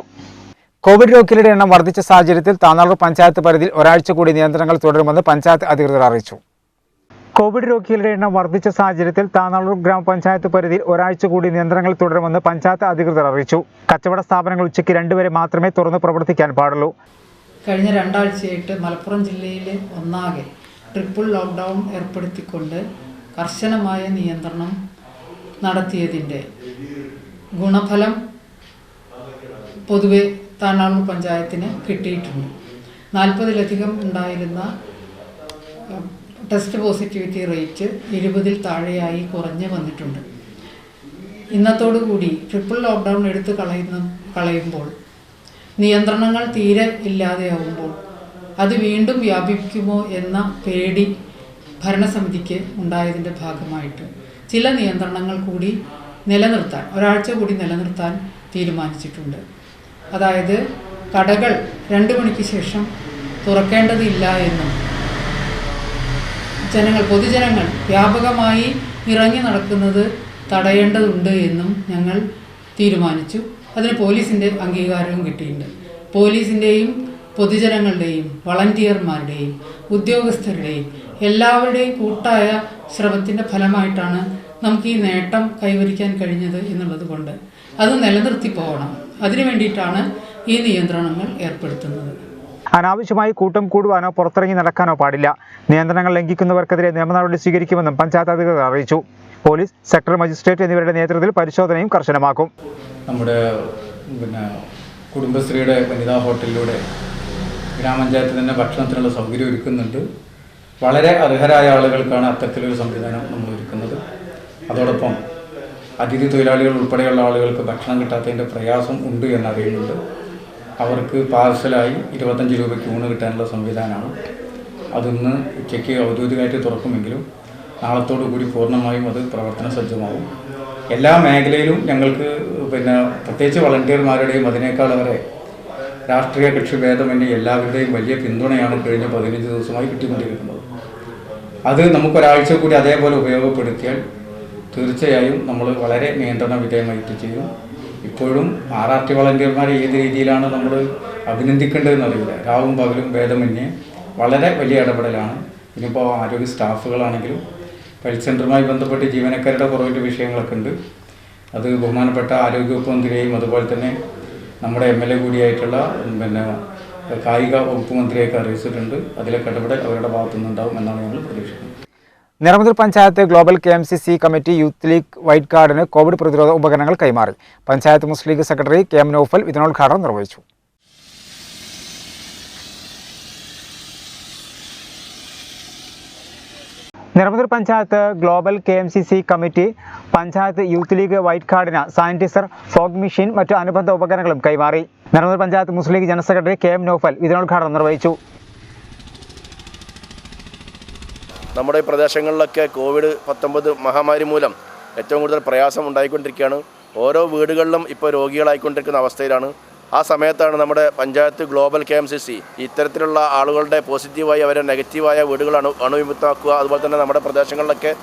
കോവിഡ് രോഗികളുടെ എണ്ണം വർദ്ധിച്ച സാഹചര്യത്തിൽ താനാളൂർ പഞ്ചായത്ത് പരിധിയിൽ ഒരാഴ്ച കൂടി നിയന്ത്രണങ്ങൾ തുടരുമെന്ന് പഞ്ചായത്ത് അധികൃതർ അറിയിച്ചു. കോവിഡ് രോഗികളുടെ എണ്ണം വർദ്ധിച്ച സാഹചര്യത്തിൽ താനാളൂർ ഗ്രാമപഞ്ചായത്ത് പരിധിയിൽ ഒരാഴ്ച കൂടി നിയന്ത്രണങ്ങൾ തുടരുമെന്ന് പഞ്ചായത്ത് അധികൃതർ അറിയിച്ചു. കച്ചവട സ്ഥാപനങ്ങൾ ഉച്ചയ്ക്ക് 2 വരെ മാത്രമേ തുറന്ന് പ്രവർത്തിക്കാൻ പാടുള്ളൂ. കഴിഞ്ഞ 2 ആഴ്ചയായിട്ട് മലപ്പുറം ജില്ലയിലെ ഒന്നാകെ ട്രിപ്പിൾ ലോക്ക്ഡൗൺ ഏർപ്പെടുത്തിക്കൊണ്ട് കർശനമായ നിയന്ത്രണം നടത്തിയതിൻ്റെ ഗുണഫലം പൊതുവെ താനാളൂർ പഞ്ചായത്തിന് കിട്ടിയിട്ടുണ്ട്. 40-ലധികം ഉണ്ടായിരുന്ന ടെസ്റ്റ് പോസിറ്റിവിറ്റി റേറ്റ് 20-ൽ താഴെയായി കുറഞ്ഞു വന്നിട്ടുണ്ട്. ഇന്നത്തോടുകൂടി ട്രിപ്പിൾ ലോക്ക്ഡൗൺ എടുത്തു കളയുമ്പോൾ നിയന്ത്രണങ്ങൾ തീരെ ഇല്ലാതെയാവുമ്പോൾ അത് വീണ്ടും വ്യാപിക്കുമോ എന്ന പേടി ഭരണസമിതിക്ക് ഉണ്ടായതിൻ്റെ ഭാഗമായിട്ട് ചില നിയന്ത്രണങ്ങൾ കൂടി നിലനിർത്താൻ ഒരാഴ്ച കൂടി നിലനിർത്താൻ തീരുമാനിച്ചിട്ടുണ്ട്. അതായത് കടകൾ 2 മണിക്ക് ശേഷം തുറക്കേണ്ടതില്ല എന്നും പൊതുജനങ്ങൾ വ്യാപകമായി ഇറങ്ങി നടക്കുന്നത് തടയേണ്ടതുണ്ട് എന്നും ഞങ്ങൾ തീരുമാനിച്ചു. അതിന് പോലീസിൻ്റെ അംഗീകാരവും കിട്ടിയിട്ടുണ്ട്. പോലീസിൻ്റെയും പൊതുജനങ്ങളുടെയും വളണ്ടിയർമാരുടെയും ഉദ്യോഗസ്ഥരുടെയും എല്ലാവരുടെയും കൂട്ടായ ശ്രമത്തിൻ്റെ ഫലമായിട്ടാണ് നമുക്ക് ഈ നേട്ടം കൈവരിക്കാൻ കഴിഞ്ഞത് എന്നുള്ളത് കൊണ്ട് അത് നിലനിർത്തി പോകണം. അതിനു വേണ്ടിയിട്ടാണ് ഈ നിയന്ത്രണങ്ങൾ ഏർപ്പെടുത്തുന്നത്. അനാവശ്യമായി കൂട്ടം കൂടുവാനോ പുറത്തിറങ്ങി നടക്കാനോ പാടില്ല. നിയന്ത്രണങ്ങൾ ലംഘിക്കുന്നവർക്കെതിരെ നിയമ നടപടി സ്വീകരിക്കുമെന്നും പഞ്ചായത്ത് അധികൃതർ അറിയിച്ചു. പോലീസ്, സെക്ടർ മജിസ്ട്രേറ്റ് എന്നിവരുടെ നേതൃത്വത്തിൽ പരിശോധനയും കർശനമാക്കും. നമ്മുടെ കുടുംബശ്രീയുടെ വനിതാ ഹോട്ടലിലൂടെ ഗ്രാമപഞ്ചായത്ത് തന്നെ ഭക്ഷണത്തിനുള്ള സൗകര്യം ഒരുക്കുന്നുണ്ട്. വളരെ അർഹരായ ആളുകൾക്കാണ് അത്തരത്തിലൊരു സംവിധാനം നമ്മൾ ഒരുക്കുന്നത്. അതോടൊപ്പം അതിഥി തൊഴിലാളികൾ ഉൾപ്പെടെയുള്ള ആളുകൾക്ക് ഭക്ഷണം കിട്ടാത്തതിൻ്റെ പ്രയാസം ഉണ്ട് എന്നറിയുന്നുണ്ട്. അവർക്ക് പാർസലായി 25 രൂപയ്ക്ക് ഊണ് കിട്ടാനുള്ള സംവിധാനമാണ്. അതിന്ന് ഉച്ചയ്ക്ക് ഔദ്യോഗികമായിട്ട് തുറക്കുമെങ്കിലും നാളത്തോടു കൂടി പൂർണ്ണമായും അത് പ്രവർത്തന സജ്ജമാവും. എല്ലാ മേഖലയിലും ഞങ്ങൾക്ക് പ്രത്യേകിച്ച് വളണ്ടിയർമാരുടെയും അതിനേക്കാൾ വരെ രാഷ്ട്രീയ കക്ഷി ഭേദമന്യേ എല്ലാവരുടെയും വലിയ പിന്തുണയാണ് കഴിഞ്ഞ 15 ദിവസമായി കിട്ടിക്കൊണ്ടിരിക്കുന്നത്. അത് നമുക്കൊരാഴ്ച കൂടി അതേപോലെ ഉപയോഗപ്പെടുത്തിയാൽ തീർച്ചയായും നമ്മൾ വളരെ നിയന്ത്രണ വിധേയമായിട്ട് ചെയ്യും. ഇപ്പോഴും RRT വളണ്ടിയർമാരെ ഏത് രീതിയിലാണ് നമ്മൾ അഭിനന്ദിക്കേണ്ടതെന്ന് അറിയില്ല. രാവും പകലും ഭേദമന്യേ വളരെ വലിയ ഇടപെടലാണ്. ഇനിയിപ്പോൾ ആരോഗ്യ സ്റ്റാഫുകളാണെങ്കിലും ഹെൽത്ത് സെൻ്ററുമായി ബന്ധപ്പെട്ട് ജീവനക്കാരുടെ കുറവിൻ്റെ വിഷയങ്ങളൊക്കെ ഉണ്ട്. അത് ബഹുമാനപ്പെട്ട ആരോഗ്യവകുപ്പ് മന്ത്രിയെയും അതുപോലെ തന്നെ നമ്മുടെ MLA കൂടിയായിട്ടുള്ള കായിക വകുപ്പ് മന്ത്രിയൊക്കെ അറിയിച്ചിട്ടുണ്ട്. അതിലൊക്കെ ഇടപെടൽ അവരുടെ ഭാഗത്തുനിന്നുണ്ടാവും എന്നാണ് ഞങ്ങൾ പ്രതീക്ഷിക്കുന്നത്. Niramuthal panchayat global KMCC committee youth league white കാർഡിന് കോവിഡ് പ്രതിരോധ ഉപകരണങ്ങൾ കൈമാറി. Panchayat Muslim league secretary KM Naufal വിതരണോദ്ഘാടനം നിർവഹിച്ചു. Niramuthal panchayat global KMCC committee panchayat youth league white കാർഡിന് സാനിറ്റൈസർ, ഫോഗ് മെഷീൻ, മറ്റു അനുബന്ധ ഉപകരണങ്ങളും കൈമാറി. Niramuthal panchayat Muslim league general secretary KM Naufal വിതരണോദ്ഘാടനം നിർവഹിച്ചു. നമ്മുടെ പ്രദേശങ്ങളിലൊക്കെ COVID-19 മഹാമാരി മൂലം ഏറ്റവും കൂടുതൽ പ്രയാസം ഉണ്ടായിക്കൊണ്ടിരിക്കുകയാണ്. ഓരോ വീടുകളിലും ഇപ്പോൾ രോഗികളായിക്കൊണ്ടിരിക്കുന്ന അവസ്ഥയിലാണ്. ആ സമയത്താണ് നമ്മുടെ പഞ്ചായത്ത് ഗ്ലോബൽ KMCC ഇത്തരത്തിലുള്ള ആളുകളുടെ പോസിറ്റീവായി അവരെ നെഗറ്റീവായ വീടുകൾ അണുവിമുക്തമാക്കുക, അതുപോലെ തന്നെ നമ്മുടെ പ്രദേശങ്ങളിലൊക്കെ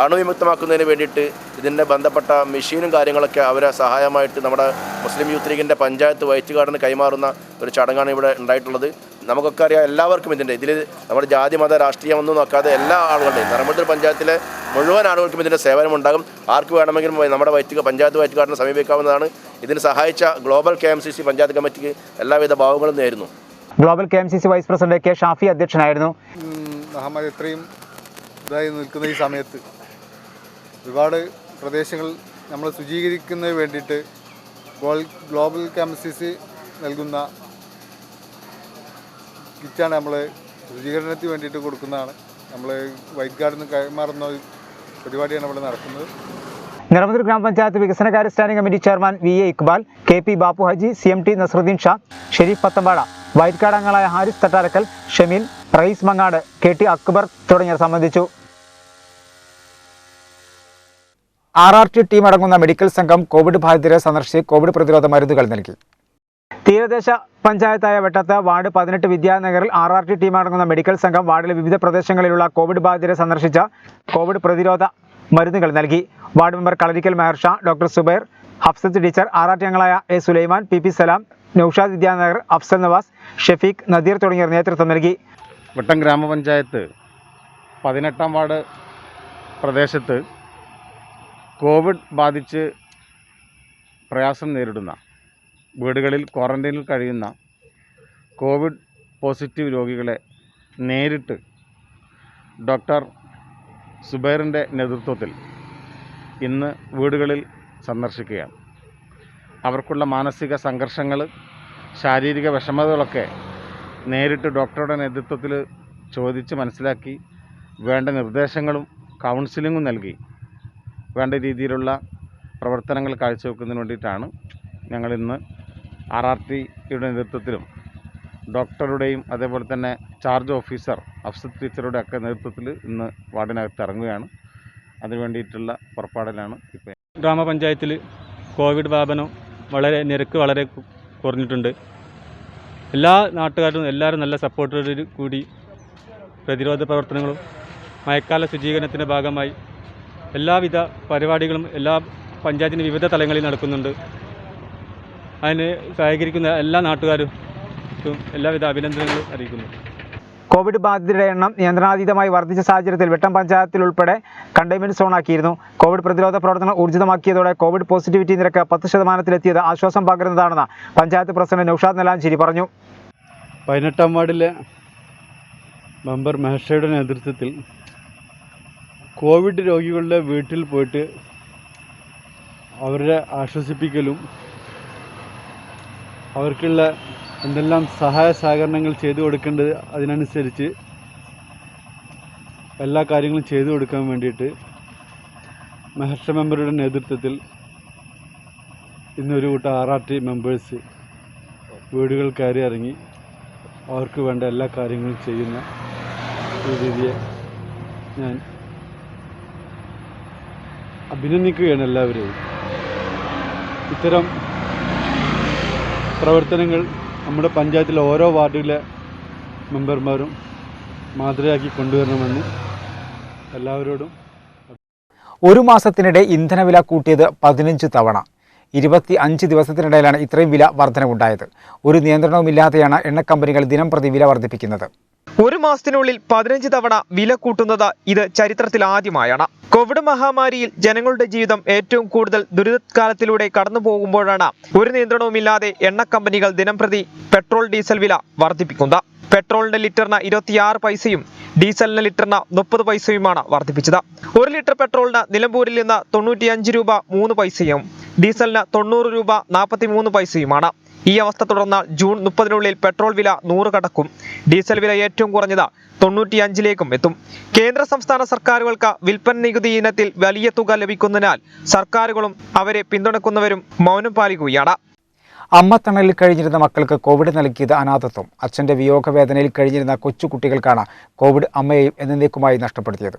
അണുവിമുക്തമാക്കുന്നതിന് വേണ്ടിയിട്ട് ഇതിൻ്റെ ബന്ധപ്പെട്ട മെഷീനും കാര്യങ്ങളൊക്കെ അവരെ സഹായമായിട്ട് നമ്മുടെ മുസ്ലിം യൂത്ത് ലീഗിൻ്റെ പഞ്ചായത്ത് വൈറ്റ് കാർഡിന് കൈമാറുന്ന ഒരു ചടങ്ങാണ് ഇവിടെ ഉണ്ടായിട്ടുള്ളത്. നമുക്കൊക്കെ അറിയാം, എല്ലാവർക്കും ഇതിൽ നമ്മുടെ ജാതി മത രാഷ്ട്രീയം ഒന്നും നോക്കാതെ എല്ലാ ആളുകളുടെയും നിറമുതൽ പഞ്ചായത്തിലെ മുഴുവൻ ആളുകൾക്കും ഇതിൻ്റെ സേവനമുണ്ടാകും. ആർക്ക് വേണമെങ്കിലും നമ്മുടെ പഞ്ചായത്ത് വൈറ്റ് കാർഡിനെ സമീപിക്കാവുന്നതാണ്. ഇതിന് സഹായിച്ച ഗ്ലോബൽ KMCC പഞ്ചായത്ത് കമ്മിറ്റിക്ക് എല്ലാവിധ ഭാവങ്ങളും നേരുന്നു. Global KMCC vice president K Shafi അധ്യക്ഷനായിരുന്നു. മഹാമാരി ഇത്രയും ഇതായി നിൽക്കുന്ന ഈ സമയത്ത് ഒരുപാട് പ്രദേശങ്ങൾ നമ്മൾ ശുചീകരിക്കുന്നതിന് വേണ്ടിയിട്ട് ഗ്ലോബൽ KMCC നൽകുന്ന കിറ്റാണ് നമ്മൾ ശുചീകരണത്തിന് വേണ്ടിയിട്ട് കൊടുക്കുന്നതാണ്. നമ്മൾ വൈറ്റ് കാർഡിന് കൈമാറുന്ന പരിപാടിയാണ് ഇവിടെ നടക്കുന്നത്. നിറമുതൽ ഗ്രാമപഞ്ചായത്ത് വികസനകാര്യ standing committee chairman VA Iqbal, KP Bapu Haji, CMT Nasaruddin Shah, Sharif Pathambada, white card അംഗങ്ങളായ ഹാരിസ് തട്ടാരക്കൽ, ഷമീൽ, റയീസ് മങ്ങാട്, KT അക്ബർ തുടങ്ങിയവർ സംബന്ധിച്ചു. RRT ടീം അടങ്ങുന്ന മെഡിക്കൽ സംഘം കോവിഡ് ബാധിതരെ സന്ദർശിച്ച് കോവിഡ് പ്രതിരോധ മരുന്നുകൾ നൽകി. തീരദേശ പഞ്ചായത്തായ വെട്ടത്ത് വാർഡ് 18 വിദ്യാനഗറിൽ RRT ടീം അടങ്ങുന്ന മെഡിക്കൽ സംഘം വാർഡിലെ വിവിധ പ്രദേശങ്ങളിലുള്ള കോവിഡ് ബാധിതരെ സന്ദർശിച്ച കോവിഡ് പ്രതിരോധ മരുന്നുകൾ നൽകി. Ward member Kalarikkal Meher Shah, doctor Subair, Hafsath teacher, RRT അംഗങ്ങളായ A സുലൈമാൻ, PP സലാം, നൌഷാദ് വിദ്യാനഗർ, അഫ്സൽ നവാസ്, ഷഫീഖ്, നദീർ തുടങ്ങിയവർ നേതൃത്വം നൽകി. വെട്ടം ഗ്രാമപഞ്ചായത്ത് 18ാം വാർഡ് പ്രദേശത്ത് കോവിഡ് ബാധിച്ച് പ്രയാസം നേരിടുന്ന വീടുകളിൽ ക്വാറന്റൈനിൽ കഴിയുന്ന കോവിഡ് പോസിറ്റീവ് രോഗികളെ നേരിട്ട് ഡോക്ടർ സുബൈറിൻ്റെ നേതൃത്വത്തിൽ ഇന്ന് വീടുകളിൽ സന്ദർശിക്കുകയാണ്. അവർക്കുള്ള മാനസിക സംഘർഷങ്ങൾ, ശാരീരിക വിഷമതകളൊക്കെ നേരിട്ട് ഡോക്ടറുടെ നേതൃത്വത്തിൽ ചോദിച്ച് മനസ്സിലാക്കി വേണ്ട നിർദ്ദേശങ്ങളും കൗൺസിലിങ്ങും നൽകി വേണ്ട രീതിയിലുള്ള പ്രവർത്തനങ്ങൾ കാഴ്ചവെക്കുന്നതിന് വേണ്ടിയിട്ടാണ് ഞങ്ങളിന്ന് RRTയുടെ നേതൃത്വത്തിലും ഡോക്ടറുടെയും അതേപോലെ തന്നെ ചാർജ് ഓഫീസർ അഫ്സത്ത് ടീച്ചറുടെ ഒക്കെ നേതൃത്വത്തിൽ ഇന്ന് വാർഡിനകത്ത് ഇറങ്ങുകയാണ്. അതിനുവേണ്ടിയിട്ടുള്ള പുറപ്പാടിലാണ് ഇപ്പോൾ. ഗ്രാമപഞ്ചായത്തിൽ കോവിഡ് വ്യാപനം നിരക്ക് വളരെ കുറഞ്ഞിട്ടുണ്ട്. എല്ലാ നാട്ടുകാരും എല്ലാവരും നല്ല സപ്പോർട്ടോടു കൂടി പ്രതിരോധ പ്രവർത്തനങ്ങളും മഴക്കാല ശുചീകരണത്തിൻ്റെ ഭാഗമായി എല്ലാവിധ പരിപാടികളും എല്ലാ പഞ്ചായത്തിൻ്റെ വിവിധ തലങ്ങളിൽ നടക്കുന്നുണ്ട്. അതിന് സഹകരിക്കുന്ന എല്ലാ നാട്ടുകാരും എല്ലാവിധ അഭിനന്ദനങ്ങളും അറിയിക്കുന്നു. കോവിഡ് ബാധിതരുടെ എണ്ണം നിയന്ത്രണാതീതമായി വർദ്ധിച്ച സാഹചര്യത്തിൽ വെട്ടം പഞ്ചായത്തിൽ ഉൾപ്പെടെ കണ്ടെയ്ൻമെന്റ് സോണാക്കിയിരുന്നു. കോവിഡ് പ്രതിരോധ പ്രവർത്തനങ്ങൾ ഊർജിതമാക്കിയതോടെ കോവിഡ് പോസിറ്റിവിറ്റി നിരക്ക് 10% ആശ്വാസം പകരുന്നതാണെന്ന് പഞ്ചായത്ത് പ്രസിഡന്റ് നൌഷാദ് നലാഞ്ചേരി പറഞ്ഞു. 18ാം വാർഡിലെ മെമ്പർ മെഹർഷയുടെ നേതൃത്വത്തിൽ കോവിഡ് രോഗികളുടെ വീട്ടിൽ പോയിട്ട് അവരെ ആശ്വസിപ്പിക്കലും അവർക്കുള്ള എന്തെല്ലാം സഹായ സഹകരണങ്ങൾ ചെയ്തു കൊടുക്കേണ്ടത് അതിനനുസരിച്ച് എല്ലാ കാര്യങ്ങളും ചെയ്തു കൊടുക്കാൻ വേണ്ടിയിട്ട് മെഹർഷ മെമ്പറുടെ നേതൃത്വത്തിൽ ഇന്നൊരു കൂട്ടം RRT മെമ്പേഴ്സ് വീടുകൾ കയറി ഇറങ്ങി അവർക്ക് വേണ്ട എല്ലാ കാര്യങ്ങളും ചെയ്യുന്ന ഒരു രീതിയെ ഞാൻ അഭിനന്ദിക്കുകയാണ് എല്ലാവരെയും. ഇത്തരം പ്രവർത്തനങ്ങൾ നമ്മുടെ പഞ്ചായത്തിലെ ഓരോ വാർഡിലെ മെമ്പർമാരും മാതൃകയാക്കി കൊണ്ടുവരണമെന്ന് എല്ലാവരോടും. ഒരു മാസത്തിനിടെ ഇന്ധനവില കൂട്ടിയത് 15 തവണ. 25 ദിവസത്തിനിടയിലാണ് ഇത്രയും വില വർധനവുണ്ടായത്. ഒരു നിയന്ത്രണവുമില്ലാതെയാണ് എണ്ണക്കമ്പനികൾ ദിനംപ്രതി വില വർദ്ധിപ്പിക്കുന്നത്. ഒരു മാസത്തിനുള്ളിൽ 15 തവണ വില കൂട്ടുന്നത് ഇത് ചരിത്രത്തിൽ ആദ്യമായാണ്. കോവിഡ് മഹാമാരിയിൽ ജനങ്ങളുടെ ജീവിതം ഏറ്റവും കൂടുതൽ ദുരിതകാലത്തിലൂടെ കടന്നു പോകുമ്പോഴാണ് ഒരു നിയന്ത്രണവുമില്ലാതെ എണ്ണക്കമ്പനികൾ ദിനംപ്രതി പെട്രോൾ ഡീസൽ വില വർദ്ധിപ്പിക്കുന്നത്. പെട്രോളിന്റെ ലിറ്ററിന് 26 പൈസയും ഡീസലിന് ലിറ്ററിന് 30 പൈസയുമാണ് വർദ്ധിപ്പിച്ചത്. 1 ലിറ്റർ പെട്രോളിന് നിലമ്പൂരിൽ നിന്ന് 95 രൂപ 3 പൈസയും ഡീസലിന് 90 രൂപ 43 പൈസയുമാണ്. ഈ അവസ്ഥ തുടർന്നാൽ ജൂൺ 30-നുള്ളിൽ പെട്രോൾ വില 100 കടക്കും. ഡീസൽ വില ഏറ്റവും കുറഞ്ഞത് 95-ലേക്കും എത്തും. കേന്ദ്ര സംസ്ഥാന സർക്കാരുകൾക്ക് വിൽപ്പന നികുതി ഇനത്തിൽ വലിയ തുക ലഭിക്കുന്നതിനാൽ സർക്കാരുകളും അവരെ പിന്തുണക്കുന്നവരും മൗനം പാലിക്കുകയാണ്. അമ്മത്തണലിൽ കഴിഞ്ഞിരുന്ന മക്കൾക്ക് കോവിഡ് നൽകിയത് അനാഥത്വം. അച്ഛൻ്റെ വിയോഗവേദനയിൽ കഴിഞ്ഞിരുന്ന കൊച്ചുകുട്ടികൾക്കാണ് കോവിഡ് അമ്മയെയും എന്നേക്കുമായി നഷ്ടപ്പെടുത്തിയത്.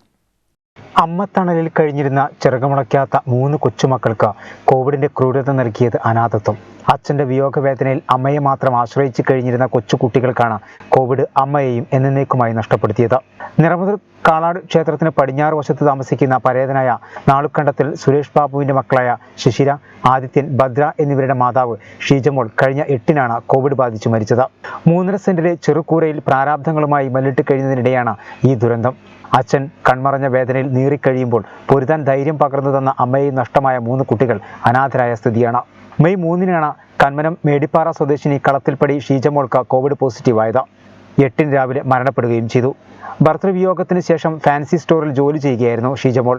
അമ്മത്തണലിൽ കഴിഞ്ഞിരുന്ന ചിറകുമുളയ്ക്കാത്ത 3 കൊച്ചുമക്കൾക്ക് കോവിഡിന്റെ ക്രൂരത നൽകിയത് അനാഥത്വം. അച്ഛൻ്റെ വിയോഗവേദനയിൽ അമ്മയെ മാത്രം ആശ്രയിച്ച് കഴിഞ്ഞിരുന്ന കൊച്ചുകുട്ടികൾക്കാണ് കോവിഡ് അമ്മയെയും എന്നേക്കുമായി നഷ്ടപ്പെടുത്തിയത്. നിറമുതൽ കാളാട് ക്ഷേത്രത്തിന് പടിഞ്ഞാറ് വശത്ത് താമസിക്കുന്ന പരേതനായ നാളുക്കണ്ടത്തിൽ സുരേഷ് ബാബുവിന്റെ മക്കളായ ശിശിര, ആദിത്യൻ, ഭദ്ര എന്നിവരുടെ മാതാവ് ഷീജമോൾ കഴിഞ്ഞ 8-നാണ് കോവിഡ് ബാധിച്ച് മരിച്ചത്. 3.5 സെന്റിലെ ചെറുകൂരയിൽ പ്രാരാബ്ധങ്ങളുമായി മല്ലിട്ട് കഴിയുന്നതിനിടെയാണ് ഈ ദുരന്തം. അച്ഛൻ കൺമറഞ്ഞ വേദനയിൽ നീറിക്കഴിയുമ്പോൾ പൊരുതാൻ ധൈര്യം പകർന്നു തന്ന അമ്മയെയും നഷ്ടമായ 3 കുട്ടികൾ അനാഥരായ സ്ഥിതിയാണ്. മെയ് 3-നാണ് കന്മനം മേടിപ്പാറ സ്വദേശിനി കളത്തിൽപ്പടി ഷീജമോൾക്ക് കോവിഡ് പോസിറ്റീവായത്. 8-ന് രാവിലെ മരണപ്പെടുകയും ചെയ്തു. ഭർത്തൃവിയോഗത്തിന് ശേഷം ഫാൻസി സ്റ്റോറിൽ ജോലി ചെയ്യുകയായിരുന്നു ഷീജമോൾ.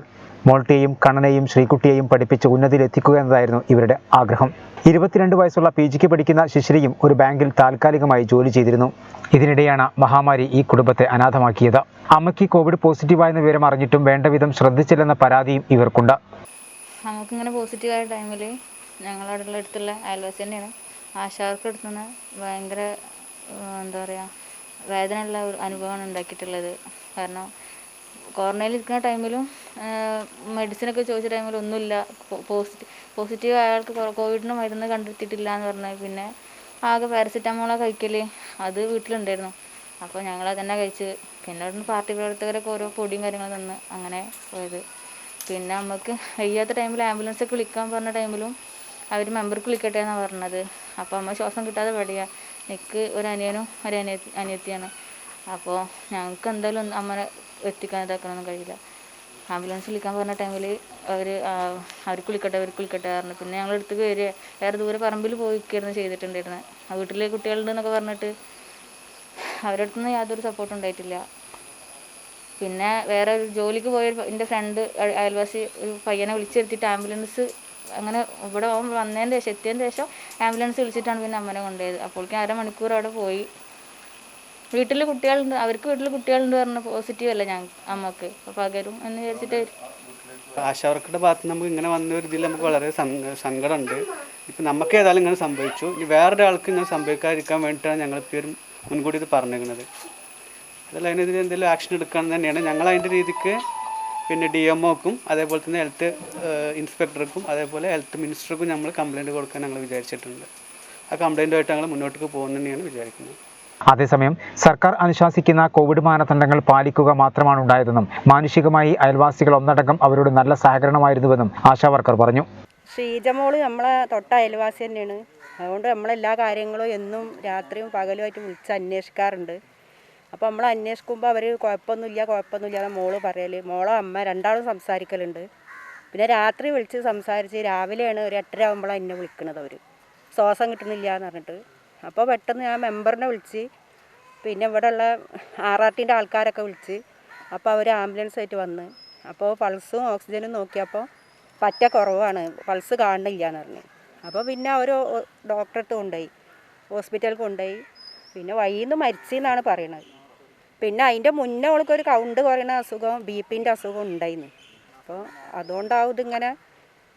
മോൾട്ടിയെയും കണ്ണനെയും ശ്രീകുട്ടിയെയും പഠിപ്പിച്ച് ഉന്നതിയിലെത്തിക്കുക എന്നതായിരുന്നു ഇവരുടെ ആഗ്രഹം. 22 വയസ്സുള്ള PGക്ക് പഠിക്കുന്ന ശിശിരയും ഒരു ബാങ്കിൽ താൽക്കാലികമായി ജോലി ചെയ്തിരുന്നു. ഇതിനിടെയാണ് മഹാമാരി ഈ കുടുംബത്തെ അനാഥമാക്കിയത്. അമ്മയ്ക്ക് കോവിഡ് പോസിറ്റീവായെന്ന വിവരം അറിഞ്ഞിട്ടും വേണ്ടവിധം ശ്രദ്ധിച്ചില്ലെന്ന പരാതിയും ഇവർക്കുണ്ട്. നമുക്കിങ്ങനെ പോസിറ്റീവായ ടൈമിൽ ഞങ്ങളുടെ അടുത്തുള്ള അയൽവാസി തന്നെയാണ് ആശാവർക്ക് എടുത്തുനിന്ന് ഭയങ്കര എന്താ പറയുക വേദനയുള്ള ഒരു അനുഭവമാണ് ഉണ്ടാക്കിയിട്ടുള്ളത്. കാരണം ക്വാറന്റൈനിലിരിക്കുന്ന ടൈമിലും മെഡിസിനൊക്കെ ചോദിച്ച ടൈമിൽ ഒന്നുമില്ല, പോസിറ്റീവ് അയാൾക്ക് കോവിഡിന് മരുന്ന് കണ്ടെത്തിയിട്ടില്ല എന്ന് പറഞ്ഞാൽ പിന്നെ ആകെ പാരസിറ്റമോളാണ് കഴിക്കൽ. അത് വീട്ടിലുണ്ടായിരുന്നു. അപ്പോൾ ഞങ്ങളത് തന്നെ കഴിച്ച് പിന്നെ അവിടുന്ന് പാർട്ടി പ്രവർത്തകരൊക്കെ ഓരോ പൊടിയും കാര്യങ്ങളും തന്ന് അങ്ങനെ പോയത്. പിന്നെ നമുക്ക് വയ്യാത്ത ടൈമിൽ ആംബുലൻസൊക്കെ വിളിക്കാൻ പറഞ്ഞ ടൈമിലും അവർ മെമ്പർക്ക് വിളിക്കട്ടെ എന്നാണ് പറഞ്ഞത്. അപ്പോൾ അമ്മ ശ്വാസം കിട്ടാതെ വടിയാ. എനിക്ക് ഒരു അനിയനും ഒരു അനിയത്തിയാണ്. അപ്പോൾ ഞങ്ങൾക്ക് എന്തായാലും അമ്മനെ എത്തിക്കാൻ ഇതാക്കാനൊന്നും കഴിയില്ല. ആംബുലൻസ് വിളിക്കാൻ പറഞ്ഞ ടൈമിൽ അവർക്ക് വിളിക്കട്ടെ പറഞ്ഞു. പിന്നെ ഞങ്ങളുടെ അടുത്തേക്ക് വരിക വേറെ ദൂരെ പറമ്പിൽ പോയിക്കായിരുന്നു ചെയ്തിട്ടുണ്ടായിരുന്നത്. വീട്ടിലെ കുട്ടികളുണ്ടെന്നൊക്കെ പറഞ്ഞിട്ട് അവരുടെ അടുത്തുനിന്ന് യാതൊരു സപ്പോർട്ടും ഉണ്ടായിട്ടില്ല. പിന്നെ വേറെ ഒരു ജോലിക്ക് പോയ എൻ്റെ ഫ്രണ്ട് അയൽവാസി ഒരു പയ്യനെ വിളിച്ചെടുത്തിട്ട് ആംബുലൻസ് അങ്ങനെ ഇവിടെ വന്നതിന് ശേഷം എത്തിയതിന് ശേഷം ആംബുലൻസ് വിളിച്ചിട്ടാണ് പിന്നെ അമ്മനെ കൊണ്ടുപോയത്. അപ്പോഴേക്കും 1/2 മണിക്കൂർ അവിടെ പോയി. വീട്ടിൽ കുട്ടികളുണ്ട്, അവർക്ക് വീട്ടിൽ കുട്ടികളുണ്ട് പറഞ്ഞ പോസിറ്റീവ് അല്ല അമ്മക്ക്, അപ്പോൾ പകരും എന്ന് വിചാരിച്ചിട്ടായിരിക്കും. ആശാവർക്കുടെ ഭാഗത്ത് നമുക്ക് ഇങ്ങനെ വന്ന ഒരു ഇതിൽ നമുക്ക് വളരെ സങ്കടമുണ്ട്. ഇപ്പം നമുക്ക് ഏതായാലും ഇങ്ങനെ സംഭവിച്ചു. ഇനി വേറൊരാൾക്ക് ഇങ്ങനെ സംഭവിക്കാതിരിക്കാൻ വേണ്ടിയിട്ടാണ് ഞങ്ങളിപ്പോൾ മുൻകൂട്ടി ഇത് പറഞ്ഞിരിക്കുന്നത്. അതല്ല അതിനെതിരെ എന്തെങ്കിലും ആക്ഷൻ എടുക്കുകയാണെന്ന് തന്നെയാണ് ഞങ്ങൾ അതിൻ്റെ രീതിക്ക്. പിന്നെ DMOക്കും അതേപോലെ തന്നെ ഹെൽത്ത് ഇൻസ്പെക്ടർക്കും അതേപോലെ ഹെൽത്ത് മിനിസ്റ്റർക്കും നമ്മൾ കംപ്ലയിൻറ്റ് കൊടുക്കാൻ ഞങ്ങൾ വിചാരിച്ചിട്ടുണ്ട്. ആ കംപ്ലയിൻറ്റുമായിട്ട് ഞങ്ങൾ മുന്നോട്ട് പോകുന്നു തന്നെയാണ് വിചാരിക്കുന്നത്. അതേസമയം സർക്കാർ അനുശാസിക്കുന്ന കോവിഡ് മാനദണ്ഡങ്ങൾ പാലിക്കുക മാത്രമാണ് ഉണ്ടായതെന്നും മാനുഷികമായി അയൽവാസികൾ ഒന്നടങ്കം അവരോട് നല്ല സഹകരണമായിരുന്നുവെന്നും ആശാവർക്കർ പറഞ്ഞു. ശ്രീജമോള് നമ്മളെ തൊട്ട അയൽവാസി തന്നെയാണ്. അതുകൊണ്ട് നമ്മളെല്ലാ കാര്യങ്ങളും എന്നും രാത്രിയും പകലുമായിട്ട് വിളിച്ച് അന്വേഷിക്കാറുണ്ട്. അപ്പോൾ നമ്മൾ അന്വേഷിക്കുമ്പോൾ അവർ കുഴപ്പമൊന്നുമില്ല മോള് പറയൽ. മോളോ അമ്മ രണ്ടാളും സംസാരിക്കലുണ്ട്. പിന്നെ രാത്രി വിളിച്ച് സംസാരിച്ച് രാവിലെയാണ് ഒരു 8:30 ആകുമ്പോഴാണ് എന്നെ വിളിക്കുന്നത്. അവർ ശ്വാസം കിട്ടുന്നില്ല എന്ന് പറഞ്ഞിട്ട്. അപ്പോൾ പെട്ടെന്ന് ഞാൻ മെമ്പറിനെ വിളിച്ച് പിന്നെ ഇവിടെയുള്ള RRTൻ്റെ ആൾക്കാരൊക്കെ വിളിച്ച് അപ്പോൾ അവർ ആംബുലൻസായിട്ട് വന്ന് അപ്പോൾ പൾസും ഓക്സിജനും നോക്കിയപ്പോൾ പറ്റ കുറവാണ്, പൾസ് കാണുന്നില്ല എന്ന് പറഞ്ഞു. അപ്പോൾ പിന്നെ അവർ ഡോക്ടറെ അടുത്ത് കൊണ്ടുപോയി, ഹോസ്പിറ്റലിൽ കൊണ്ടുപോയി. പിന്നെ വഴിയിൽ നിന്ന് മരിച്ചെന്നാണ് പറയണത്. പിന്നെ അതിൻ്റെ മുന്നേ അവൾക്കൊരു കൗണ്ട് കുറയുന്ന അസുഖം, BP-ൻ്റെ അസുഖം ഉണ്ടായിരുന്നു. അപ്പോൾ അതുകൊണ്ടാവും ഇതിങ്ങനെ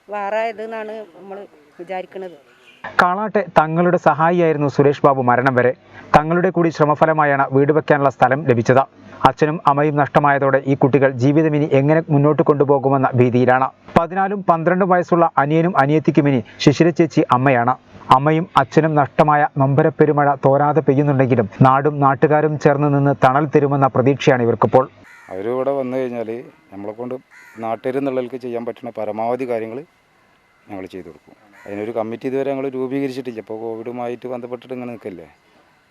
വേറെ ഇതെന്നാണ് നമ്മൾ വിചാരിക്കുന്നത്. കാളാട്ടെ തങ്ങളുടെ സഹായിയായിരുന്നു സുരേഷ് ബാബു മരണം വരെ. തങ്ങളുടെ കൂടി ശ്രമഫലമായാണ് വീട് വെക്കാനുള്ള സ്ഥലം ലഭിച്ചത്. അച്ഛനും അമ്മയും നഷ്ടമായതോടെ ഈ കുട്ടികൾ ജീവിതം ഇനി എങ്ങനെ മുന്നോട്ട് കൊണ്ടുപോകുമെന്ന ഭീതിയിലാണ്. 14-12 വയസ്സുള്ള അനിയനും അനിയത്തിക്കും ഇനി ശിശിര ചേച്ചി അമ്മയാണ്. അമ്മയും അച്ഛനും നഷ്ടമായ നൊമ്പരപ്പെരുമഴ തോരാതെ പെയ്യുന്നുണ്ടെങ്കിലും നാടും നാട്ടുകാരും ചേർന്ന് നിന്ന് തണൽ തരുമെന്ന പ്രതീക്ഷയാണ് ഇവർക്കിപ്പോൾ. അവരിവിടെ വന്നു കഴിഞ്ഞാൽ നമ്മളെക്കൊണ്ട് നാട്ടുകാരെന്നുള്ളവർക്ക് ചെയ്യാൻ പറ്റുന്ന പരമാവധി കാര്യങ്ങൾ ഞങ്ങൾ ചെയ്തു കൊടുക്കും. അതിനൊരു കമ്മിറ്റി ഇതുവരെ ഞങ്ങൾ രൂപീകരിച്ചിട്ടില്ല. ഇപ്പോൾ കോവിഡുമായിട്ട് ബന്ധപ്പെട്ടിട്ട് ഇങ്ങനെ നിൽക്കല്ലേ,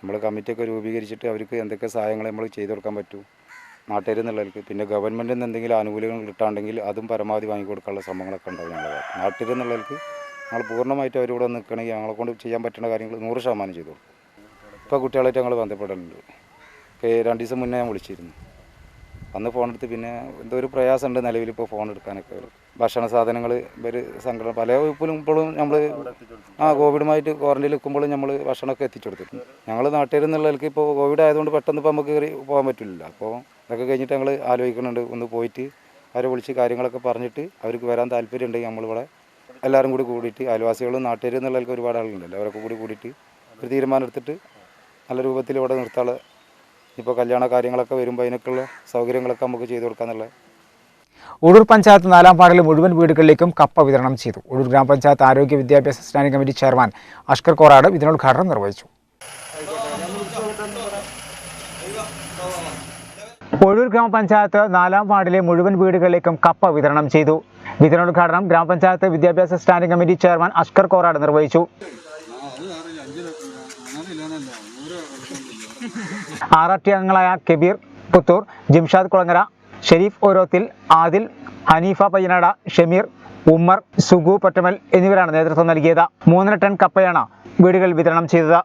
നമ്മൾ കമ്മിറ്റിയൊക്കെ രൂപീകരിച്ചിട്ട് അവർക്ക് എന്തൊക്കെ സഹായങ്ങൾ നമ്മൾ ചെയ്തു കൊടുക്കാൻ പറ്റും നാട്ടുകാരെന്നുള്ളവർക്ക്. പിന്നെ ഗവൺമെൻറ്റിൽ നിന്ന് എന്തെങ്കിലും ആനുകൂല്യങ്ങൾ കിട്ടാണ്ടെങ്കിൽ അതും പരമാവധി വാങ്ങിക്കൊടുക്കാനുള്ള ശ്രമങ്ങളൊക്കെ ഉണ്ടാവും. ഞങ്ങൾ നാട്ടുകാരെന്നുള്ളവർക്ക് ഞങ്ങൾ പൂർണ്ണമായിട്ട് അവരിവിടെ നിൽക്കണമെങ്കിൽ ഞങ്ങളെക്കൊണ്ട് ചെയ്യാൻ പറ്റുന്ന കാര്യങ്ങൾ 100% ചെയ്തു കൊടുക്കും. ഇപ്പോൾ കുട്ടികളായിട്ട് ഞങ്ങൾ ബന്ധപ്പെടലുണ്ട്. 2 ദിവസം മുന്നേ ഞാൻ വിളിച്ചിരുന്നു. അന്ന് ഫോൺ എടുത്ത് പിന്നെ എന്തോ ഒരു പ്രയാസമുണ്ട് നിലവിൽ ഇപ്പോൾ ഫോൺ എടുക്കാനൊക്കെ. ഭക്ഷണ സാധനങ്ങൾ ഒരു സംഘടന പല വകുപ്പിലും ഇപ്പോഴും നമ്മൾ കോവിഡുമായിട്ട് ക്വാറന്റൈനിൽ നിൽക്കുമ്പോഴും നമ്മൾ ഭക്ഷണമൊക്കെ എത്തിച്ചു കൊടുത്തിട്ടുണ്ട്. ഞങ്ങൾ നാട്ടുകാരെന്നുള്ളവർക്ക് ഇപ്പോൾ കോവിഡ് ആയതുകൊണ്ട് പെട്ടെന്ന് ഇപ്പോൾ നമുക്ക് കയറി പോകാൻ പറ്റില്ല. അപ്പോൾ അതൊക്കെ കഴിഞ്ഞിട്ട് ഞങ്ങൾ ആലോചിക്കുന്നുണ്ട്, ഒന്ന് പോയിട്ട് അവരെ വിളിച്ച് കാര്യങ്ങളൊക്കെ പറഞ്ഞിട്ട് അവർക്ക് വരാൻ താല്പര്യം ഉണ്ടെങ്കിൽ നമ്മളിവിടെ എല്ലാവരും കൂടി കൂടിയിട്ട് അയൽവാസികളും നാട്ടുകാരെന്നുള്ളവർക്ക് ഒരുപാട് ആളുകളുണ്ടല്ലോ, അവരൊക്കെ കൂടിയിട്ട് ഒരു തീരുമാനം എടുത്തിട്ട് നല്ല രൂപത്തിൽ ഇവിടെ നിർത്താനുള്ള ഇപ്പോൾ കല്യാണ കാര്യങ്ങളൊക്കെ വരുമ്പോൾ അതിനൊക്കെയുള്ള സൗകര്യങ്ങളൊക്കെ നമുക്ക് ചെയ്തു കൊടുക്കാന്നുള്ള. ഉഴൂർ പഞ്ചായത്ത് 4-ാം വാർഡിലെ മുഴുവൻ വീടുകളിലേക്കും കപ്പ വിതരണം ചെയ്തു. ഉഴൂർ ഗ്രാമപഞ്ചായത്ത് ആരോഗ്യ വിദ്യാഭ്യാസ standing committee chairman Ashkar Korad വിതരണോദ്ഘാടനം നിർവഹിച്ചു. ഉഴൂർ ഗ്രാമപഞ്ചായത്ത് 4-ാം വാർഡിലെ മുഴുവൻ വീടുകളിലേക്കും കപ്പ വിതരണം ചെയ്തു. വിതരണോദ്ഘാടനം ഗ്രാമപഞ്ചായത്ത് വിദ്യാഭ്യാസ standing committee chairman Ashkar Korad നിർവഹിച്ചു. RRT അംഗങ്ങളായ കബീർ പുത്തൂർ, ജിംഷാദ് കുളങ്ങര, ഷെരീഫ് ഓരോത്തിൽ, ആദിൽ, ഹനീഫ പയ്യനാട, ഷമീർ, ഉമ്മർ, സുഗു പൊറ്റമൽ എന്നിവരാണ് നേതൃത്വം നൽകിയത്. 3 ടൺ കപ്പയാണ് വീടുകളിൽ വിതരണം ചെയ്തത്.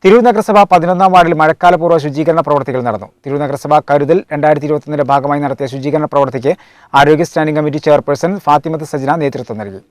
തിരൂർ നഗരസഭ 11-ാം വാർഡിൽ മഴക്കാലപൂർവ്വ ശുചീകരണ പ്രവർത്തികൾ നടന്നു. തിരൂർ നഗരസഭ കരുതൽ 2021-ന്റെ ഭാഗമായി നടത്തിയ ശുചീകരണ പ്രവൃത്തിക്ക് ആരോഗ്യ standing committee chairperson Fathimath Sajina നേതൃത്വം നൽകി.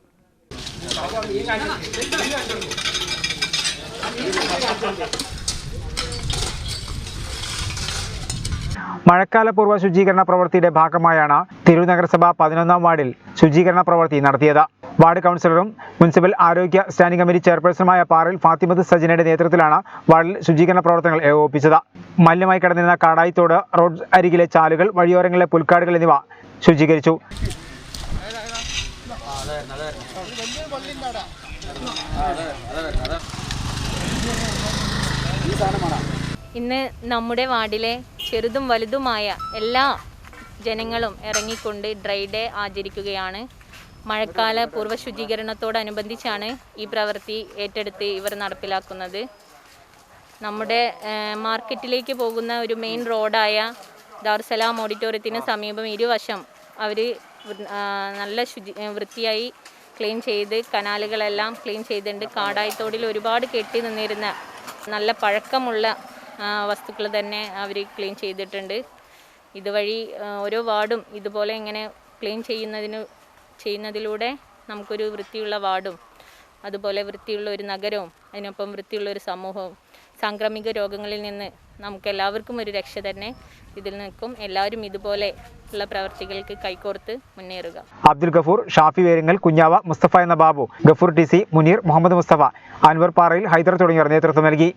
മഴക്കാലപൂർവ്വ ശുചീകരണ പ്രവൃത്തിയുടെ ഭാഗമായാണ് തിരൂർ നഗരസഭ 11-ാം വാർഡിൽ ശുചീകരണ പ്രവൃത്തി നടത്തിയത്. വാർഡ് കൗൺസിലറും മുനിസിപ്പൽ ആരോഗ്യ സ്റ്റാൻഡിംഗ് കമ്മിറ്റി ചെയർപേഴ്സണുമായ പാറിൽ ഫാത്തിമത്ത് സജിനയുടെ നേതൃത്വത്തിലാണ് വാർഡിൽ ശുചീകരണ പ്രവർത്തനങ്ങൾ ഏകോപിപ്പിച്ചത്. മലിനമായി കിടന്നിരുന്ന കാടായിത്തോട്, റോഡ് അരികിലെ ചാലുകൾ, വഴിയോരങ്ങളിലെ പുൽക്കാടുകൾ എന്നിവ ശുചീകരിച്ചു. ഇന്ന് നമ്മുടെ വാർഡിലെ ചെറുതും വലുതുമായ എല്ലാ ജനങ്ങളും ഇറങ്ങിക്കൊണ്ട് ഡ്രൈ ഡേ ആചരിക്കുകയാണ്. മഴക്കാല പൂർവ്വ ശുചീകരണത്തോടനുബന്ധിച്ചാണ് ഈ പ്രവൃത്തി ഏറ്റെടുത്ത് ഇവർ നടപ്പിലാക്കുന്നത്. നമ്മുടെ മാർക്കറ്റിലേക്ക് പോകുന്ന ഒരു മെയിൻ റോഡായ ദാറുസലാം ഓഡിറ്റോറിയത്തിന് സമീപം ഇരുവശം അവർ നല്ല വൃത്തിയായി ക്ലീൻ ചെയ്ത് കനാലുകളെല്ലാം ക്ലീൻ ചെയ്തിട്ടുണ്ട്. കാടായിത്തോടിൽ ഒരുപാട് കെട്ടി നിന്നിരുന്ന നല്ല പഴക്കമുള്ള വസ്തുക്കൾ തന്നെ അവർ ക്ലീൻ ചെയ്തിട്ടുണ്ട്. ഇതുവഴി ഓരോ വാർഡും ഇതുപോലെ ഇങ്ങനെ ക്ലീൻ ചെയ്യുന്നതിലൂടെ നമുക്കൊരു വൃത്തിയുള്ള വാർഡും അതുപോലെ വൃത്തിയുള്ള ഒരു നഗരവും അതിനൊപ്പം വൃത്തിയുള്ള ഒരു സമൂഹവും സാംക്രമിക രോഗങ്ങളിൽ നിന്ന് നമുക്ക് എല്ലാവർക്കും ഒരു രക്ഷ തന്നെ ഇതിൽ നിൽക്കും. എല്ലാവരും ഇതുപോലെ ഉള്ള പ്രവർത്തികൾക്ക് കൈകോർത്ത് മുന്നേറുക. അബ്ദുൽ ഗഫൂർ, ഷാഫി വേരങ്ങൽ, കുഞ്ഞാവ, മുസ്തഫ എന്ന ബാബു, ഗഫൂർ TC, മുനീർ, മുഹമ്മദ് മുസ്തഫ, അൻവർ പാറയിൽ, ഹൈദർ തുടങ്ങിയവർ നേതൃത്വം നൽകി.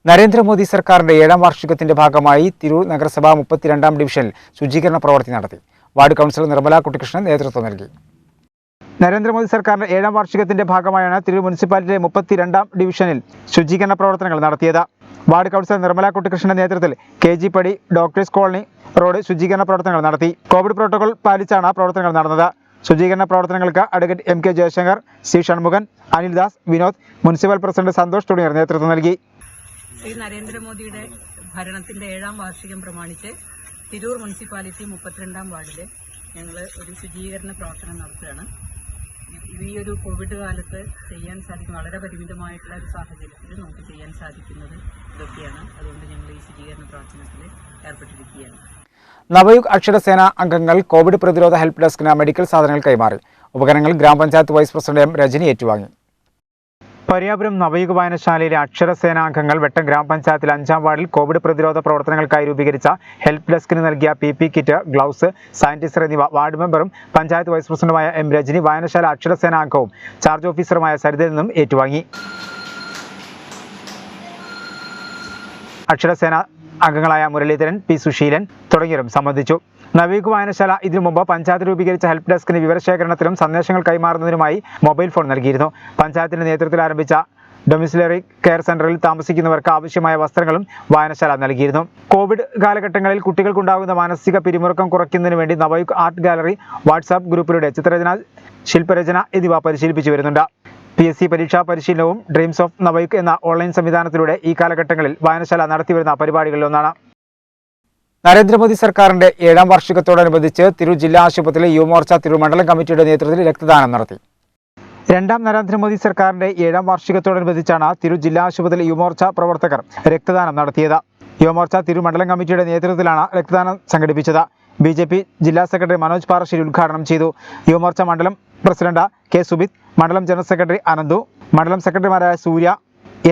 നരേന്ദ്രമോദി സർക്കാരിന്റെ 7-ാം വാർഷികത്തിന്റെ ഭാഗമായി തിരൂർ നഗരസഭ 32-ാം ഡിവിഷനിൽ ശുചീകരണ പ്രവൃത്തി നടത്തി. വാർഡ് കൗൺസിലർ നിർമ്മല കുട്ടികൃഷ്ണൻ നേതൃത്വം നൽകി. നരേന്ദ്രമോദി സർക്കാരിന്റെ 7-ാം വാർഷികത്തിന്റെ ഭാഗമായാണ് തിരൂർ മുനിസിപ്പാലിറ്റിയിലെ 32-ാം ഡിവിഷനിൽ ശുചീകരണ പ്രവർത്തനങ്ങൾ നടത്തിയത്. വാർഡ് കൗൺസിലർ നിർമ്മല കുട്ടികൃഷ്ണന്റെ നേതൃത്വത്തിൽ KG പടി, ഡോക്ടേഴ്സ് കോളനി റോഡ് ശുചീകരണ പ്രവർത്തനങ്ങൾ നടത്തി. കോവിഡ് പ്രോട്ടോകോൾ പാലിച്ചാണ് പ്രവർത്തനങ്ങൾ നടന്നത്. ശുചീകരണ പ്രവർത്തനങ്ങൾക്ക് advocate MK Jayashankar, C Shanmukhan, Anildas, Vinod, municipal president Santhosh തുടങ്ങിയവർ നേതൃത്വം നൽകി. ശ്രീ നരേന്ദ്രമോദിയുടെ ഭരണത്തിൻ്റെ 7-ാം വാർഷികം പ്രമാണിച്ച് തിരൂർ മുനിസിപ്പാലിറ്റി 32-ാം വാർഡിൽ ഞങ്ങൾ ഒരു ശുചീകരണ പ്രവർത്തനം നടത്തുകയാണ്. ഈ ഒരു കോവിഡ് കാലത്ത് ചെയ്യാൻ സാധിക്കുന്ന വളരെ പരിമിതമായിട്ടുള്ള ഒരു സാഹചര്യത്തിൽ നമുക്ക് ചെയ്യാൻ സാധിക്കുന്നത് ഇതൊക്കെയാണ്. അതുകൊണ്ട് ഞങ്ങൾ ഈ ശുചീകരണ പ്രവർത്തനത്തിൽ ഏർപ്പെട്ടിരിക്കുകയാണ്. നവയുഗ് അക്ഷരസേന അംഗങ്ങൾ കോവിഡ് പ്രതിരോധ ഹെൽപ്പ് ഡെസ്കിന് മെഡിക്കൽ സാധനങ്ങൾ കൈമാറി. ഉപകരണങ്ങൾ ഗ്രാമപഞ്ചായത്ത് വൈസ് പ്രസിഡന്റ് M രജനി ഏറ്റുവാങ്ങി. പരിയാപുരം നവയുഗ വായനശാലയിലെ അക്ഷരസേന അംഗങ്ങൾ വെട്ടം ഗ്രാമപഞ്ചായത്തിൽ 5-ാം വാർഡിൽ കോവിഡ് പ്രതിരോധ പ്രവർത്തനങ്ങൾക്കായി രൂപീകരിച്ച ഹെൽപ്പ് ഡെസ്കിന് നൽകിയ PP കിറ്റ്, ഗ്ലൗസ്, സാനിറ്റൈസർ എന്നിവ വാർഡ് മെമ്പറും പഞ്ചായത്ത് വൈസ് പ്രസിഡന്റുമായ M രജനി, വായനശാല അക്ഷരസേന അംഗവും ചാർജ് ഓഫീസറുമായ സരിതയിൽ നിന്നും ഏറ്റുവാങ്ങി. അക്ഷരസേന അംഗങ്ങളായ മുരളീധരൻ, P സുശീലൻ തുടങ്ങിയവരും സംബന്ധിച്ചു. നവീക് വായനശാല ഇതിനു മുമ്പ് പഞ്ചായത്ത് രൂപീകരിച്ച ഹെൽപ്പ് ഡെസ്കിന് വിവരശേഖരണത്തിനും സന്ദേശങ്ങൾ കൈമാറുന്നതിനുമായി മൊബൈൽ ഫോൺ നൽകിയിരുന്നു. പഞ്ചായത്തിന്റെ നേതൃത്വത്തിൽ ആരംഭിച്ച ഡൊമിസിലറി കെയർ സെന്ററിൽ താമസിക്കുന്നവർക്ക് ആവശ്യമായ വസ്ത്രങ്ങളും വായനശാല നൽകിയിരുന്നു. കോവിഡ് കാലഘട്ടങ്ങളിൽ കുട്ടികൾക്കുണ്ടാകുന്ന മാനസിക പിരിമുറുക്കം കുറയ്ക്കുന്നതിന് വേണ്ടി നവയുഗ് ആർട്ട് ഗാലറി വാട്സാപ്പ് ഗ്രൂപ്പിലൂടെ ചിത്രരചന, ശില്പരചന എന്നിവ പരിശീലിപ്പിച്ചു വരുന്നുണ്ട്. PSC പരീക്ഷാ പരിശീലനവും ഡ്രീംസ് ഓഫ് നവയുഗ് എന്ന ഓൺലൈൻ സംവിധാനത്തിലൂടെ ഈ കാലഘട്ടങ്ങളിൽ വായനശാല നടത്തിവരുന്ന പരിപാടികളിലൊന്നാണ്. നരേന്ദ്രമോദി സർക്കാരിന്റെ 7ാം വാർഷികത്തോടനുബന്ധിച്ച് തിരൂർ ജില്ലാ ആശുപത്രിയിൽ യുവമോർച്ച തിരൂർ മണ്ഡലം കമ്മിറ്റിയുടെ നേതൃത്വത്തിൽ രക്തദാനം നടത്തി. രണ്ടാം നരേന്ദ്രമോദി സർക്കാരിന്റെ 7ാം വാർഷികത്തോടനുബന്ധിച്ചാണ് തിരൂർ ജില്ലാ ആശുപത്രിയിൽ യുവമോർച്ച പ്രവർത്തകർ രക്തദാനം നടത്തിയത്. യുവമോർച്ച തിരൂർ മണ്ഡലം കമ്മിറ്റിയുടെ നേതൃത്വത്തിലാണ് രക്തദാനം സംഘടിപ്പിച്ചത്. BJP ജില്ലാ സെക്രട്ടറി മനോജ് പാറശ്ശേരി ഉദ്ഘാടനം ചെയ്തു. യുവമോർച്ച മണ്ഡലം പ്രസിഡന്റ് K. സുബിത്, മണ്ഡലം ജനറൽ സെക്രട്ടറി അനന്തു, മണ്ഡലം സെക്രട്ടറിമാരായ സൂര്യ,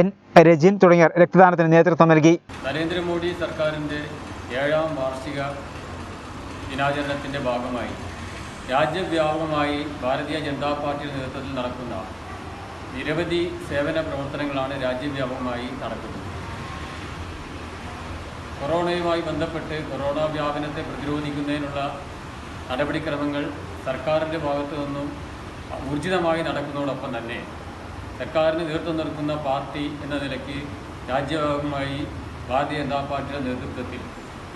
N. രജിൻ തുടങ്ങിയവർ രക്തദാനത്തിന് നേതൃത്വം നൽകി. നരേന്ദ്രമോദി സർക്കാരിന്റെ 7ാം വാർഷിക ദിനാചരണത്തിന്റെ ഭാഗമായി രാജ്യവ്യാപകമായി ഭാരതീയ ജനതാ പാർട്ടിയുടെ നേതൃത്വത്തിൽ നടക്കുന്ന നിരവധി സേവന പ്രവർത്തനങ്ങളാണ് രാജ്യവ്യാപകമായി നടക്കുന്നത്. കൊറോണയുമായി ബന്ധപ്പെട്ട് കൊറോണ വ്യാപനത്തെ പ്രതിരോധിക്കുന്നതിനുള്ള നടപടിക്രമങ്ങൾ സർക്കാരിൻ്റെ ഭാഗത്തു നിന്നും ഊർജിതമായി നടക്കുന്നതോടൊപ്പം തന്നെ സർക്കാരിന് നേതൃത്വം നൽകുന്ന പാർട്ടി എന്ന നിലയ്ക്ക് രാജ്യവ്യാപകമായി ഭാരതീയ ജനതാ പാർട്ടിയുടെ നേതൃത്വത്തിൽ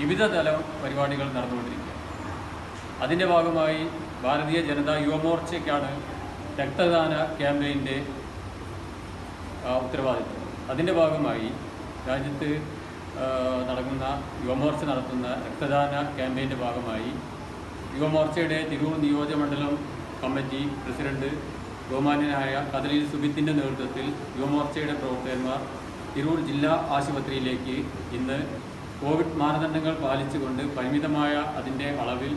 വിവിധ തലം പരിപാടികൾ നടന്നുകൊണ്ടിരിക്കുക. അതിൻ്റെ ഭാഗമായി ഭാരതീയ ജനതാ യുവമോർച്ചയ്ക്കാണ് രക്തദാന ക്യാമ്പയിൻ്റെ ഉത്തരവാദിത്വം. അതിൻ്റെ ഭാഗമായി രാജ്യത്ത് നടക്കുന്ന യുവമോർച്ച നടത്തുന്ന രക്തദാന ക്യാമ്പയിൻ്റെ ഭാഗമായി യുവമോർച്ചയുടെ തിരൂർ നിയോജകമണ്ഡലം കമ്മിറ്റി പ്രസിഡന്റ് ബഹുമാന്യനായ കദളിൽ സുബിത്തിൻ്റെ നേതൃത്വത്തിൽ യുവമോർച്ചയുടെ പ്രവർത്തകന്മാർ തിരൂർ ജില്ലാ ആശുപത്രിയിലേക്ക് ഇന്ന് കോവിഡ് മാനദണ്ഡങ്ങൾ പാലിച്ചുകൊണ്ട് പരിമിതമായ അതിൻ്റെ അളവിൽ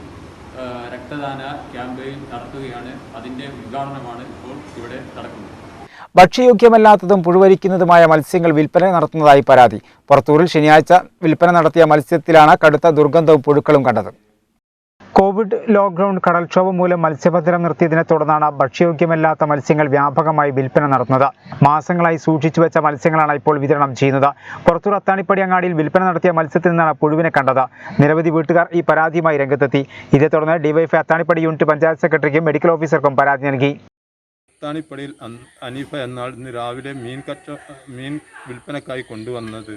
രക്തദാന ക്യാമ്പയിൻ നടത്തുകയാണ്. അതിൻ്റെ ഉദ്ഘാടനമാണ് ഇപ്പോൾ ഇവിടെ നടക്കുന്നത്. ഭക്ഷ്യയോഗ്യമല്ലാത്തതും പുഴുവരിക്കുന്നതുമായ മത്സ്യങ്ങൾ വിൽപ്പന നടത്തുന്നതായി പരാതി. പുറത്തൂരിൽ ശനിയാഴ്ച വിൽപ്പന നടത്തിയ മത്സ്യത്തിലാണ് കടുത്ത ദുർഗന്ധവും പുഴുക്കളും കണ്ടത്. കോവിഡ് ലോക്ക്ഡൌൺ കടൽക്ഷോഭം മൂലം മത്സ്യബന്ധനം നിർത്തിയതിനെ തുടർന്നാണ് ഭക്ഷ്യയോഗ്യമല്ലാത്ത മത്സ്യങ്ങൾ വ്യാപകമായി വിൽപ്പന നടത്തുന്നത്. മാസങ്ങളായി സൂക്ഷിച്ചു വെച്ച മത്സ്യങ്ങളാണ് ഇപ്പോൾ വിതരണം ചെയ്യുന്നത്. പുറത്തൂർ അത്താണിപ്പടി അങ്ങാടിയിൽ വിൽപ്പന നടത്തിയ മത്സ്യത്തിൽ നിന്നാണ് പുഴുവിനെ കണ്ടത്. നിരവധി വീട്ടുകാർ ഈ പരാതിയുമായി രംഗത്തെത്തി. ഇതേ തുടർന്ന് ഡിവൈഎഫ്ഐ അത്താണിപ്പടി യൂണിറ്റ് പഞ്ചായത്ത് സെക്രട്ടറിക്കും മെഡിക്കൽ ഓഫീസർക്കും പരാതി നൽകി. അത്താണിപ്പടിയിൽ അനീഫ എന്നാൾ ഇന്ന് രാവിലെ മീൻ വിൽപ്പനക്കായി കൊണ്ടുവന്നത്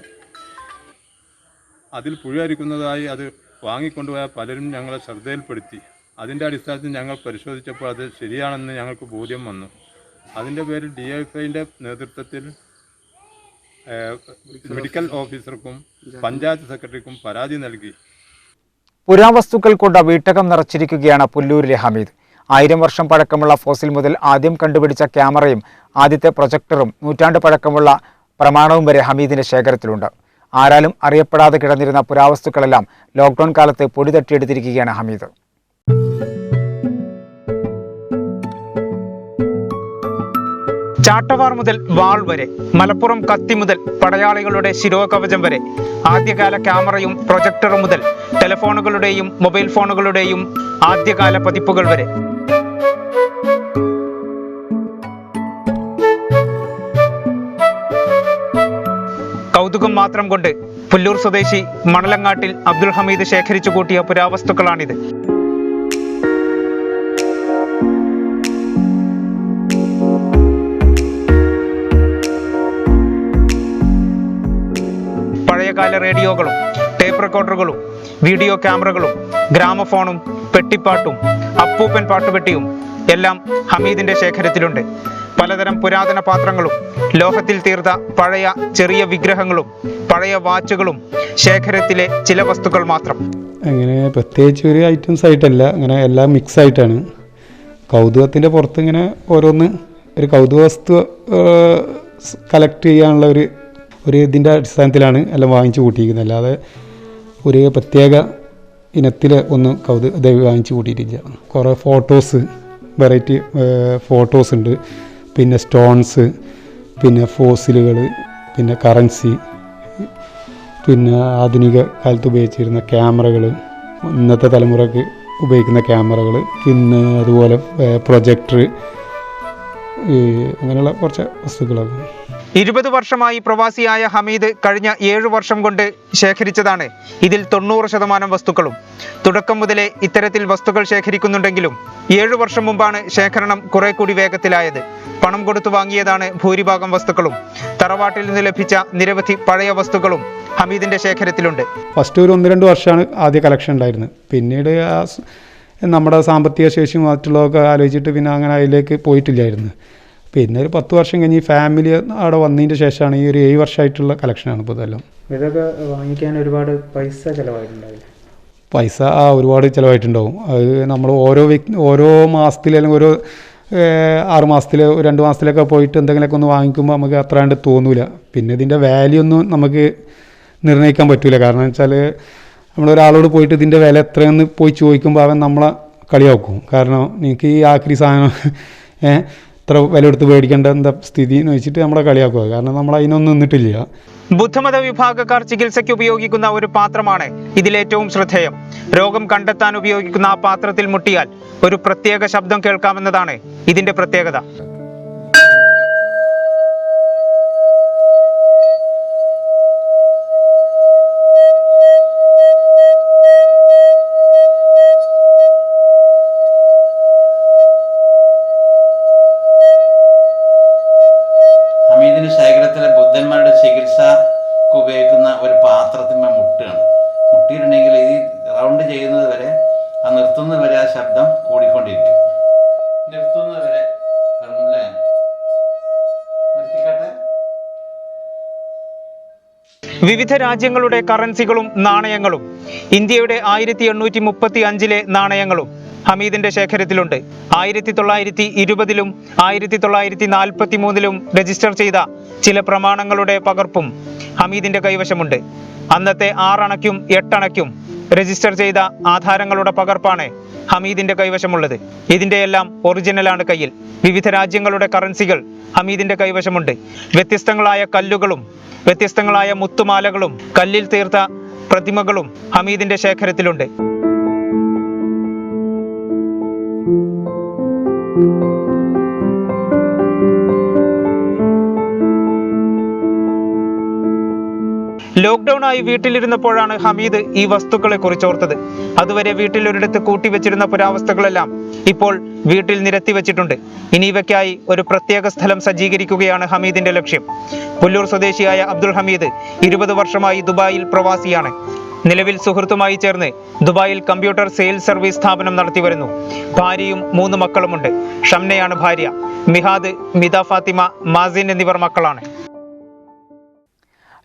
അതിൽ പുഴുവരിക്കുന്നതായി അത് വാങ്ങിക്കൊണ്ടുപോയ പലരും ഞങ്ങളെ ശ്രദ്ധയിൽപ്പെടുത്തി. അതിൻ്റെ അടിസ്ഥാനത്തിൽ ഞങ്ങൾ പരിശോധിച്ചപ്പോൾ അത് ശരിയാണെന്ന് ഞങ്ങൾക്ക് ബോധ്യം വന്നു. അതിൻ്റെ പേരിൽ DFIൻ്റെ നേതൃത്വത്തിൽ മെഡിക്കൽ ഓഫീസർക്കും പഞ്ചായത്ത് സെക്രട്ടറിക്കും പരാതി നൽകി. പുരാവസ്തുക്കൾ കൊണ്ട് വീട്ടകം നിറച്ചിരിക്കുകയാണ് പുല്ലൂരിലെ ഹമീദ്. 1000 വർഷം പഴക്കമുള്ള ഫോസിൽ മുതൽ ആദ്യം കണ്ടുപിടിച്ച ക്യാമറയും ആദ്യത്തെ പ്രൊജക്ടറും നൂറ്റാണ്ട് പഴക്കമുള്ള പ്രമാണവും വരെ ഹമീദിന്റെ ശേഖരത്തിലുണ്ട്. ആരാലും അറിയപ്പെടാതെ കിടന്നിരുന്ന പുരാവസ്തുക്കളെല്ലാം ലോക്ക്ഡൌൺ കാലത്ത് പൊടി തട്ടിയെടുത്തിരിക്കുകയാണ് ഹമീദ്. ചാട്ടവാർ മുതൽ വാൾ വരെ, മലപ്പുറം കത്തി മുതൽ പടയാളികളുടെ ശിരോകവചം വരെ, ആദ്യകാല ക്യാമറയും പ്രൊജക്ടറും മുതൽ ടെലിഫോണുകളുടെയും മൊബൈൽ ഫോണുകളുടെയും ആദ്യകാല പതിപ്പുകൾ വരെ. കൗതുകം മാത്രം കൊണ്ട് പുല്ലൂർ സ്വദേശി മണലങ്ങാട്ടിൽ അബ്ദുൽ ഹമീദ് ശേഖരിച്ചു കൂട്ടിയ പുരാവസ്തുക്കളാണിത്. പഴയകാല റേഡിയോകളും ടേപ്പ് റെക്കോർഡറുകളും വീഡിയോ ക്യാമറകളും ഗ്രാമഫോണും പെട്ടിപ്പാട്ടും അപ്പൂപ്പൻ പാട്ടുപെട്ടിയും എല്ലാം ഹമീദിന്റെ ശേഖരത്തിലുണ്ട്. പലതരം പുരാതന പാത്രങ്ങളും ലോഹത്തിൽ തീർത്ത പഴയ ചെറിയ വിഗ്രഹങ്ങളും പഴയ വാച്ചുകളും ശേഖരത്തിലെ ചില വസ്തുക്കൾ മാത്രം. അങ്ങനെ പ്രത്യേകിച്ച് ഒരു ഐറ്റംസ് ആയിട്ടല്ല, അങ്ങനെ എല്ലാം മിക്സ് ആയിട്ടാണ്. കൗതുകത്തിൻ്റെ പുറത്ത് ഇങ്ങനെ ഓരോന്ന് ഒരു കൗതുക വസ്തു കളക്ട് ചെയ്യാനുള്ള ഒരു ഇതിൻ്റെ അടിസ്ഥാനത്തിലാണ് എല്ലാം വാങ്ങിച്ചു കൂട്ടിയിരിക്കുന്നത്. അല്ലാതെ ഒരു പ്രത്യേക ഇനത്തിൽ ഒന്നും വാങ്ങിച്ചു കൂട്ടിയിട്ടില്ല. കുറേ ഫോട്ടോസ്, വെറൈറ്റി ഫോട്ടോസ് ഉണ്ട്, പിന്നെ സ്റ്റോൺസ്, പിന്നെ ഫോസിലുകൾ, പിന്നെ കറൻസി, പിന്നെ ആധുനിക കാലത്ത് ഉപയോഗിച്ചിരുന്ന ക്യാമറകൾ, ഇന്നത്തെ തലമുറക്ക് ഉപയോഗിക്കുന്ന ക്യാമറകൾ, പിന്നെ അതുപോലെ പ്രൊജക്ടർ, അങ്ങനെയുള്ള കുറച്ച് വസ്തുക്കളൊക്കെ. 20 വർഷമായി പ്രവാസിയായ ഹമീദ് കഴിഞ്ഞ 7 വർഷം കൊണ്ട് ശേഖരിച്ചതാണ് ഇതിൽ 90% വസ്തുക്കളും. തുടക്കം മുതലേ ഇത്തരത്തിൽ വസ്തുക്കൾ ശേഖരിക്കുന്നുണ്ടെങ്കിലും 7 വർഷം മുമ്പാണ് ശേഖരണം കുറെ കൂടി വേഗത്തിലായത്. പണം കൊടുത്തു വാങ്ങിയതാണ് ഭൂരിഭാഗം വസ്തുക്കളും. തറവാട്ടിൽ നിന്ന് ലഭിച്ച നിരവധി പഴയ വസ്തുക്കളും ഹമീദിന്റെ ശേഖരത്തിലുണ്ട്. ഫസ്റ്റ് ഒരു 1-2 വർഷമാണ് ആദ്യ കളക്ഷൻ ഉണ്ടായിരുന്നത്. പിന്നീട് നമ്മുടെ സാമ്പത്തിക ശേഷി മറ്റുള്ളതൊക്കെ ആലോചിച്ചിട്ട് പിന്നെ അങ്ങനെ അതിലേക്ക് പോയിട്ടില്ലായിരുന്നു. പിന്നെ ഒരു 10 വർഷം കഴിഞ്ഞ് ഈ ഫാമിലി അവിടെ വന്നതിൻ്റെ ശേഷമാണ് ഈ ഒരു 7 വർഷമായിട്ടുള്ള കളക്ഷനാണ് ഇപ്പോൾ ഇതെല്ലാം. ഇതൊക്കെ വാങ്ങിക്കാൻ ഒരുപാട് പൈസ ചിലവായിട്ടുണ്ടാവില്ല? പൈസ ഒരുപാട് ചിലവായിട്ടുണ്ടാവും. അത് നമ്മൾ ഓരോ മാസത്തിൽ അല്ലെങ്കിൽ ഓരോ 6 മാസത്തിൽ 2 മാസത്തിലൊക്കെ പോയിട്ട് എന്തെങ്കിലുമൊക്കെ ഒന്ന് വാങ്ങിക്കുമ്പോൾ നമുക്ക് അത്ര കണ്ട് തോന്നില്ല. പിന്നെ ഇതിൻ്റെ വാല്യൂ ഒന്നും നമുക്ക് നിർണ്ണയിക്കാൻ പറ്റില്ല. കാരണം വെച്ചാൽ നമ്മളൊരാളോട് പോയിട്ട് ഇതിൻ്റെ വില എത്രയെന്ന് പോയി ചോദിക്കുമ്പോൾ അവൻ നമ്മളെ കളിയാക്കും. കാരണം നിങ്ങൾക്ക് ഈ ആക്രി സാധനം ഇത്ര വില എടുത്ത് മേടിക്കേണ്ട എന്താ സ്ഥിതി എന്ന് വെച്ചിട്ട് നമ്മളെ കളിയാക്കുക. കാരണം നമ്മൾ അതിനൊന്നും നിന്നിട്ടില്ല. ബുദ്ധമത വിഭാഗക്കാർ ചികിത്സയ്ക്ക് ഉപയോഗിക്കുന്ന ഒരു പാത്രമാണ് ഇതിലേറ്റവും ശ്രദ്ധേയം. രോഗം കണ്ടെത്താൻ ഉപയോഗിക്കുന്ന ആ പാത്രത്തിൽ മുട്ടിയാൽ ഒരു പ്രത്യേക ശബ്ദം കേൾക്കാമെന്നതാണ് ഇതിന്റെ പ്രത്യേകത. ഹമീദിന് ശേഖരത്തിലെ ബുദ്ധന്മാരുടെ ചികിത്സക്ക് ഉപയോഗിക്കുന്ന ഒരു പാത്രത്തിന്മേൽ മുട്ടുകയാണ്. മുട്ടിയിട്ടുണ്ടെങ്കിൽ ഈ റൗണ്ട് ചെയ്യുന്നത് വരെ നിർത്തുന്നത് വരെ ആ ശബ്ദം കൂടിക്കൊണ്ടിരിക്കും. നിർത്തുന്നത് വരെ നിർത്തിക്കാട്ടെ. വിവിധ രാജ്യങ്ങളുടെ കറൻസികളും നാണയങ്ങളും ഇന്ത്യയുടെ 1835 നാണയങ്ങളും ഹമീദിന്റെ ശേഖരത്തിലുണ്ട്. 1920-ലും 1943-ലും രജിസ്റ്റർ ചെയ്ത ചില പ്രമാണങ്ങളുടെ പകർപ്പും ഹമീദിന്റെ കൈവശമുണ്ട്. അന്നത്തെ 6 അണയ്ക്കും 8 അണയ്ക്കും രജിസ്റ്റർ ചെയ്ത ആധാരങ്ങളുടെ പകർപ്പാണ് ഹമീദിന്റെ കൈവശമുള്ളത്. ഇതിന്റെ എല്ലാം ഒറിജിനലാണ് കയ്യിൽ. വിവിധ രാജ്യങ്ങളുടെ കറൻസികൾ ഹമീദിന്റെ കൈവശമുണ്ട്. വ്യത്യസ്തങ്ങളായ കല്ലുകളും വ്യത്യസ്തങ്ങളായ മുത്തുമാലകളും കല്ലിൽ തീർത്ത പ്രതിമകളും ഹമീദിന്റെ ശേഖരത്തിലുണ്ട്. ലോക്ക്ഡൌണായി വീട്ടിലിരുന്നപ്പോഴാണ് ഹമീദ് ഈ വസ്തുക്കളെ കുറിച്ചോർത്തത്. അതുവരെ വീട്ടിലൊരിടത്ത് കൂട്ടിവെച്ചിരുന്ന പുരാവസ്തുക്കളെല്ലാം ഇപ്പോൾ വീട്ടിൽ നിരത്തി വെച്ചിട്ടുണ്ട്. ഇനി ഇവയ്ക്കായി ഒരു പ്രത്യേക സ്ഥലം സജ്ജീകരിക്കുകയാണ് ഹമീദിന്റെ ലക്ഷ്യം. പുല്ലൂർ സ്വദേശിയായ അബ്ദുൾ ഹമീദ് 20 വർഷമായി ദുബായിൽ പ്രവാസിയാണ്. നിലവിൽ സുഹൃത്തുമായി ചേർന്ന് ദുബായിൽ കമ്പ്യൂട്ടർ സെയിൽസ് സർവീസ് സ്ഥാപനം നടത്തിവരുന്നു. ഭാര്യയും 3 മക്കളുമുണ്ട്. ഷംനയാണ് ഭാര്യ. മിഹാദ്, മിത ഫാത്തിമ, മാസിൻ എന്നിവർ മക്കളാണ്.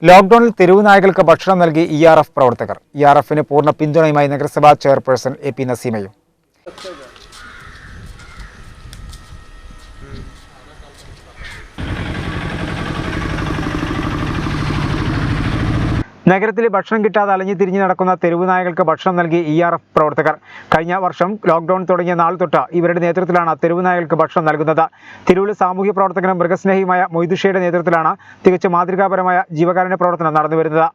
ലോക്ക്ഡൌണിൽ തെരുവ് നായകൾക്ക് ഭക്ഷണം നൽകി ERF പ്രവർത്തകർ. ERFന് പൂർണ്ണ പിന്തുണയുമായി നഗരസഭാ ചെയർപേഴ്സൺ AP നസീമയും. നഗരത്തിൽ ഭക്ഷണം കിട്ടാതെ അലഞ്ഞു തിരിഞ്ഞു നടക്കുന്ന തെരുവ് നായകൾക്ക് ഭക്ഷണം നൽകി ERF പ്രവർത്തകർ. കഴിഞ്ഞ വർഷം ലോക്ക്ഡൌൺ തുടങ്ങിയ നാൾ തൊട്ട് ഇവരുടെ നേതൃത്വത്തിലാണ് തെരുവ് നായകൾക്ക് ഭക്ഷണം നൽകുന്നത്. തിരൂരിൽ സാമൂഹ്യ പ്രവർത്തകനും മൃഗസ്നേഹിയുമായ മൊയ്തുഷയുടെ നേതൃത്വത്തിലാണ് തികച്ചും മാതൃകാപരമായ ജീവകാരുണ്യ പ്രവർത്തനം നടന്നുവരുന്നത്.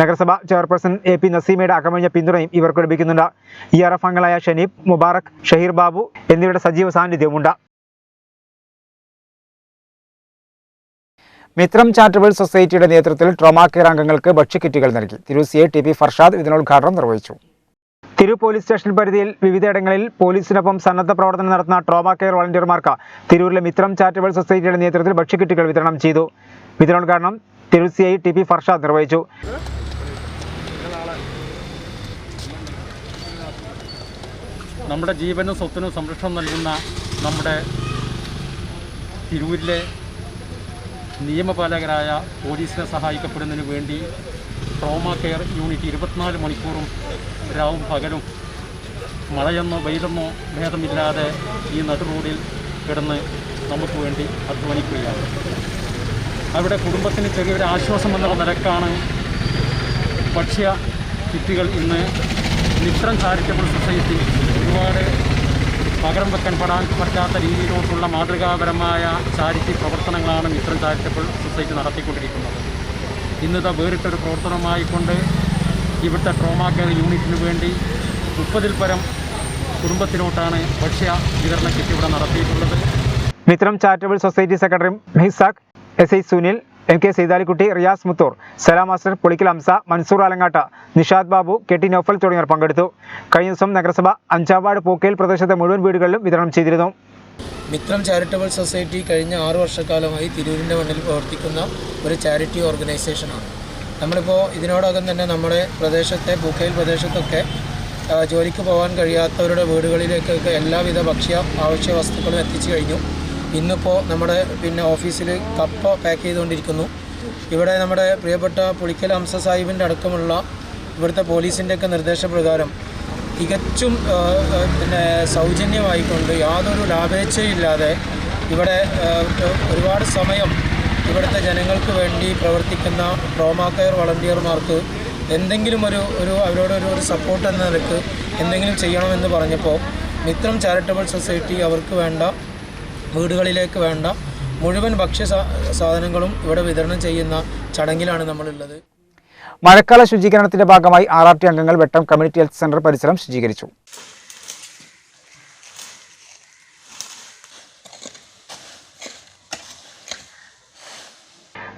നഗരസഭ ചെയർപേഴ്സൺ AP നസീമയുടെ അകമഴിഞ്ഞ പിന്തുണയും ഇവർക്ക് ലഭിക്കുന്നുണ്ട്. ERF അംഗങ്ങളായ ഷനീബ്, മുബാറക്, ഷഹീർ ബാബു എന്നിവരുടെ സജീവ സാന്നിധ്യവുമുണ്ട്. മിത്രം ചാരിറ്റബിൾ സൊസൈറ്റിയുടെ നേതൃത്വത്തിൽ ട്രോമാ കെയർ അംഗങ്ങൾക്ക് ഭക്ഷ്യക്കിറ്റുകൾ നൽകി. തിരൂർ CI TP ഫർഷാദ് ഇതിനോദ്ഘാടനം നിർവഹിച്ചു. തിരൂർ പോലീസ് സ്റ്റേഷൻ പരിധിയിൽ വിവിധയിടങ്ങളിൽ പോലീസിനൊപ്പം സന്നദ്ധ പ്രവർത്തനം നടത്തുന്ന ട്രോമാ കെയർ വളണ്ടിയർമാർക്ക് തിരൂരിലെ മിത്രം ചാരിറ്റബിൾ സൊസൈറ്റിയുടെ നേതൃത്വത്തിൽ ഭക്ഷ്യക്കിറ്റുകൾ വിതരണം ചെയ്തു. വിതരണോദ്ഘാടനം തിരൂർ CI TP ഫർഷാദ് നിർവഹിച്ചു. നമ്മുടെ ജീവനും സ്വത്തിനും സംരക്ഷണം നൽകുന്ന നമ്മുടെ തിരൂരിലെ നിയമപാലകരായ പോലീസിനെ സഹായിക്കപ്പെടുന്നതിന് വേണ്ടി ട്രോമാ കെയർ യൂണിറ്റ് 24 മണിക്കൂറും രാവും പകലും മഴയെന്നോ വെയിലെന്നോ ഭേദമില്ലാതെ ഈ നടുറോഡിൽ കിടന്ന് നമുക്ക് വേണ്ടി അധ്വാനിക്കുകയാണ്. അവിടെ കുടുംബത്തിന് ചെറിയൊരു ആശ്വാസം എന്നുള്ള നിലക്കാണ് ഭക്ഷ്യ കിറ്റുകൾ ഇന്ന് മിത്രം ചാരിറ്റബിൾ സൊസൈറ്റി ഒരുപാട് പകരം വെക്കാൻ പറ്റാത്ത രീതിയിലോട്ടുള്ള മാതൃകാപരമായ ചാരിറ്റി പ്രവർത്തനങ്ങളാണ് മിത്രം ചാരിറ്റബിൾ സൊസൈറ്റി നടത്തിക്കൊണ്ടിരിക്കുന്നത്. ഇന്നത്തെ വേറിട്ടൊരു പ്രവർത്തനമായിക്കൊണ്ട് ഇവിടുത്തെ ട്രോമാ കെയർ യൂണിറ്റിന് വേണ്ടി 30-ൽ പരം കുടുംബത്തിലോട്ടാണ് ഭക്ഷ്യ വിതരണ കിറ്റ് ഇവിടെ നടത്തിയിട്ടുള്ളത്. Mithram charitable society secretary Mehisaq, SI Sunil, MK Saithalikutty, Riyas Muthur, Salam master, Polikkal Hamsa, Mansoor Alangat, Nishad Babu, KT Naufal തുടങ്ങിയവർ പങ്കെടുത്തു. കഴിഞ്ഞ ദിവസം നഗരസഭ 5-ാം വാർഡ് പൂക്കയിൽ പ്രദേശത്തെ മുഴുവൻ വീടുകളിലും വിതരണം ചെയ്തിരുന്നു. മിത്രം ചാരിറ്റബിൾ സൊസൈറ്റി കഴിഞ്ഞ 6 വർഷക്കാലമായി തിരൂരിൻ്റെ മണ്ണിൽ പ്രവർത്തിക്കുന്ന ഒരു ചാരിറ്റി ഓർഗനൈസേഷനാണ്. നമ്മളിപ്പോൾ ഇതിനോടകം തന്നെ നമ്മുടെ പ്രദേശത്തെ പൂക്കയിൽ പ്രദേശത്തൊക്കെ ജോലിക്ക് പോകാൻ കഴിയാത്തവരുടെ വീടുകളിലേക്കൊക്കെ എല്ലാവിധ ഭക്ഷ്യ ആവശ്യ വസ്തുക്കളും എത്തിച്ചു കഴിഞ്ഞു. ഇന്നിപ്പോൾ നമ്മുടെ ഓഫീസിൽ കപ്പ പാക്ക് ചെയ്തുകൊണ്ടിരിക്കുന്നു. ഇവിടെ നമ്മുടെ പ്രിയപ്പെട്ട പുളിക്കൽ ഹംസ സാഹിബിൻ്റെ അടക്കമുള്ള ഇവിടുത്തെ പോലീസിൻ്റെയൊക്കെ നിർദ്ദേശപ്രകാരം തികച്ചും സൗജന്യമായിക്കൊണ്ട് യാതൊരു ലാഭേച്ഛയില്ലാതെ ഇവിടെ ഒരുപാട് സമയം ഇവിടുത്തെ ജനങ്ങൾക്ക് വേണ്ടി പ്രവർത്തിക്കുന്ന ട്രോമാ കെയർ വളണ്ടിയർമാർക്ക് എന്തെങ്കിലും ഒരു അവരോടൊരു സപ്പോർട്ട് എന്ന നിലക്ക് എന്തെങ്കിലും ചെയ്യണമെന്ന് പറഞ്ഞപ്പോൾ മിത്രം ചാരിറ്റബിൾ സൊസൈറ്റി അവർക്ക് വേണ്ട വീടുകളിലേക്ക് വേണ്ട മുഴുവൻ ഭക്ഷ്യ സാധനങ്ങളും ഇവിടെ വിതരണം ചെയ്യുന്ന ചടങ്ങിലാണ് നമ്മളുള്ളത്. മഴക്കാല ശുചീകരണത്തിന്റെ ഭാഗമായി RRT അംഗങ്ങൾ വെട്ടം കമ്മ്യൂണിറ്റി ഹെൽത്ത് സെന്റർ പരിസരം ശുചീകരിച്ചു.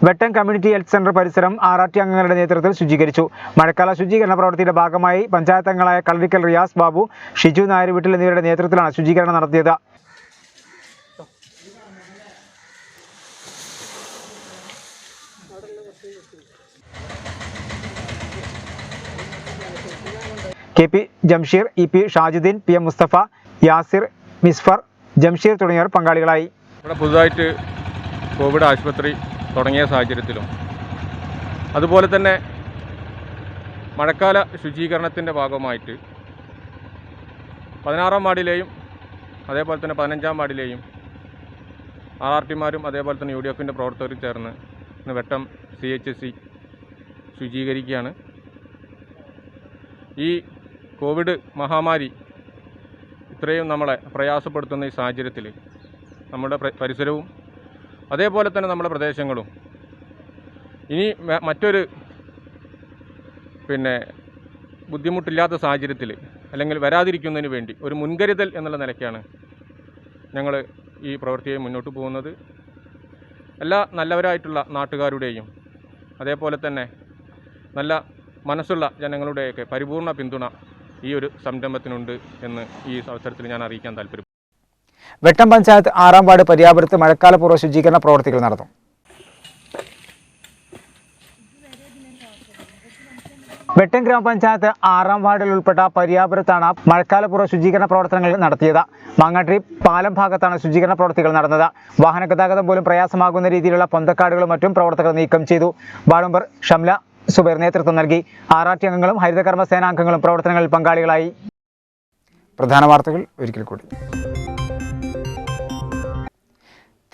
വെട്ടം കമ്മ്യൂണിറ്റി ഹെൽത്ത് സെന്റർ പരിസരം RRT അംഗങ്ങളുടെ നേതൃത്വത്തിൽ ശുചീകരിച്ചു. മഴക്കാല ശുചീകരണ പ്രവൃത്തിയുടെ ഭാഗമായി പഞ്ചായത്ത് അംഗങ്ങളായ കളരിക്കൽ റിയാസ് ബാബു, ഷിജു നായർ വീട്ടിൽ എന്നിവരുടെ നേതൃത്വത്തിലാണ് ശുചീകരണം നടത്തിയത്. KP Jamsheer, EP Shajuddin, PM Mustafa, Yasir, Misfer, Jamsheer തുടങ്ങിയവർ പങ്കാളികളായി. ഇവിടെ പുതുതായിട്ട് കോവിഡ് ആശുപത്രി തുടങ്ങിയ സാഹചര്യത്തിലും അതുപോലെ തന്നെ മഴക്കാല ശുചീകരണത്തിൻ്റെ ഭാഗമായിട്ട് 16-ാം വാർഡിലെയും അതേപോലെ തന്നെ 15-ാം വാർഡിലെയും RRTമാരും അതേപോലെ തന്നെ UDFൻ്റെ പ്രവർത്തകരും ചേർന്ന് ഇന്ന് വെട്ടം CHSC ശുചീകരിക്കുകയാണ്. ഈ കോവിഡ് മഹാമാരി ഇത്രയും നമ്മളെ പ്രയാസപ്പെടുത്തുന്ന ഈ സാഹചര്യത്തിൽ നമ്മുടെ പരിസരവും അതേപോലെ തന്നെ നമ്മുടെ പ്രദേശങ്ങളും ഇനി മറ്റൊരു ബുദ്ധിമുട്ടില്ലാത്ത സാഹചര്യത്തിൽ അല്ലെങ്കിൽ വരാതിരിക്കുന്നതിന് വേണ്ടി ഒരു മുൻകരുതൽ എന്നുള്ള നിലയ്ക്കാണ് ഞങ്ങൾ ഈ പ്രവൃത്തിയെ മുന്നോട്ട് പോകുന്നത്. എല്ലാ നല്ലവരായിട്ടുള്ള നാട്ടുകാരുടെയും അതേപോലെ തന്നെ നല്ല മനസ്സുള്ള ജനങ്ങളുടെയൊക്കെ പരിപൂർണ പിന്തുണ ഈ ഒരു സംരംഭത്തിനുണ്ട് എന്ന് ഈ അവസരത്തിൽ ഞാൻ അറിയിക്കാൻ താല്പര്യം. വെട്ടം പഞ്ചായത്ത് 6-ാം വാർഡ് പര്യാപുരത്ത് മഴക്കാലപൂർവ്വ ശുചീകരണ പ്രവർത്തികൾ നടന്നു. വെട്ടം ഗ്രാമപഞ്ചായത്ത് 6-ാം വാർഡിൽ ഉൾപ്പെട്ട പര്യാപുരത്താണ് മഴക്കാലപൂർവ്വ ശുചീകരണ പ്രവർത്തനങ്ങൾ നടത്തിയത്. മാങ്ങാട്ടി പാലം ഭാഗത്താണ് ശുചീകരണ പ്രവർത്തികൾ നടന്നത്. വാഹന ഗതാഗതം പോലും പ്രയാസമാകുന്ന രീതിയിലുള്ള പൊന്തക്കാടുകളും മറ്റും പ്രവർത്തകർ നീക്കം ചെയ്തു. വാർഡ് മെമ്പർ ഷംല സുബൈർ നേതൃത്വം നൽകി. RRT അംഗങ്ങളും ഹരിതകർമ്മ സേനാംഗങ്ങളും പ്രവർത്തനങ്ങളിൽ പങ്കാളികളായി. പ്രധാന വാർത്തകൾ ഒരിക്കൽ കൂടി.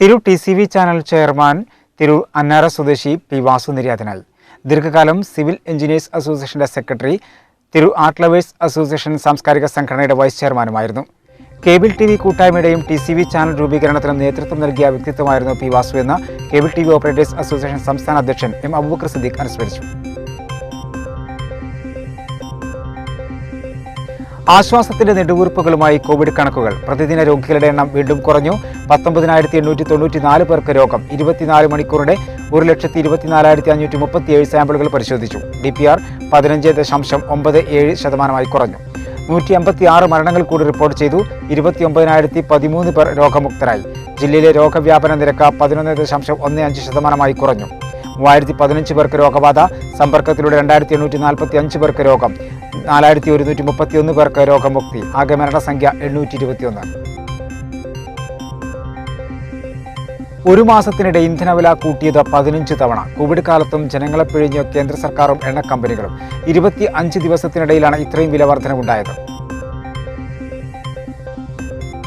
Tirur TCV channel chairman Tirur Annara സ്വദേശി P. വാസു നിര്യാതനായി. ദീർഘകാലം സിവിൽ എഞ്ചിനീയേഴ്സ് അസോസിയേഷന്റെ secretary, Tirur art lovers association സാംസ്കാരിക സംഘടനയുടെ വൈസ് ചെയർമാനുമായിരുന്നു. കേബിൾ TV കൂട്ടായ്മയുടെയും TCV ചാനൽ രൂപീകരണത്തിനും നേതൃത്വം നൽകിയ വ്യക്തിത്വമായിരുന്നു P. വാസു എന്ന് കേബിൾ TV ഓപ്പറേറ്റേഴ്സ് അസോസിയേഷൻ സംസ്ഥാന അധ്യക്ഷൻ M. അബൂബക്കർ സിദ്ദീഖ് അനുസ്മരിച്ചു. ആശ്വാസത്തിന്റെ നെടുവീർപ്പുകളുമായി കോവിഡ് കണക്കുകൾ. പ്രതിദിന രോഗികളുടെ എണ്ണം വീണ്ടും കുറഞ്ഞു. 19,894 പേർക്ക് രോഗം. 24 മണിക്കൂറിടെ 1,24,537 സാമ്പിളുകൾ പരിശോധിച്ചു. DPR 15.97% കുറഞ്ഞു. 156 മരണങ്ങൾ കൂടി റിപ്പോർട്ട് ചെയ്തു. 29,013 പേർ രോഗമുക്തരായി. ജില്ലയിലെ രോഗവ്യാപന നിരക്ക് 11.15% കുറഞ്ഞു. 3,015 പേർക്ക് രോഗബാധ. സമ്പർക്കത്തിലൂടെ 2,845 പേർക്ക് രോഗം. 4,131 പേർക്ക് രോഗമുക്തി. ആകെ മരണസംഖ്യ 821. ഒരു മാസത്തിനിടെ ഇന്ധനവില കൂട്ടിയത് 15 തവണ. കോവിഡ് കാലത്തും ജനങ്ങളെ പിഴിഞ്ഞ കേന്ദ്ര സർക്കാരും എണ്ണ കമ്പനികളും. 25 ദിവസത്തിനിടയിലാണ് ഇത്രയും വില വർധനവുണ്ടായത്.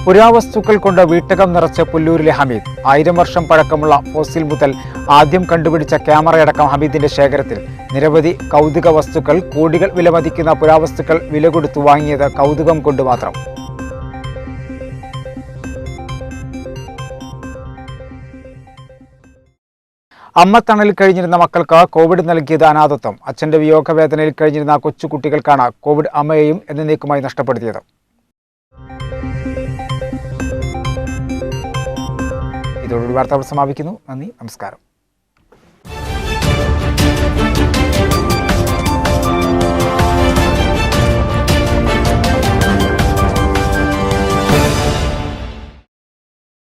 പുരാവസ്തുക്കൾ കൊണ്ട് വീട്ടകം നിറച്ച് പുല്ലൂരിലെ ഹമീദ്. 1000 വർഷം പഴക്കമുള്ള ഫോസിൽ മുതൽ ആദ്യം കണ്ടുപിടിച്ച ക്യാമറയടക്കം ഹമീദിന്റെ ശേഖരത്തിൽ. നിരവധി കൗതുക വസ്തുക്കൾ. കോടികൾ വിലമതിക്കുന്ന പുരാവസ്തുക്കൾ വില കൊടുത്തു വാങ്ങിയത് കൗതുകം കൊണ്ട് മാത്രം. അമ്മ തണലിൽ കഴിഞ്ഞിരുന്ന മക്കൾക്ക് കോവിഡ് നൽകിയത് അനാഥത്വം. അച്ഛന്റെ വിയോഗവേദനയിൽ കഴിഞ്ഞിരുന്ന കൊച്ചുകുട്ടികൾക്കാണ് കോവിഡ് അമ്മയെയും എന്നേക്കുമായി നഷ്ടപ്പെടുത്തിയത്. ഇതോടുകൂടി വാർത്തകൾ സമാപിക്കുന്നു. നന്ദി, നമസ്കാരം.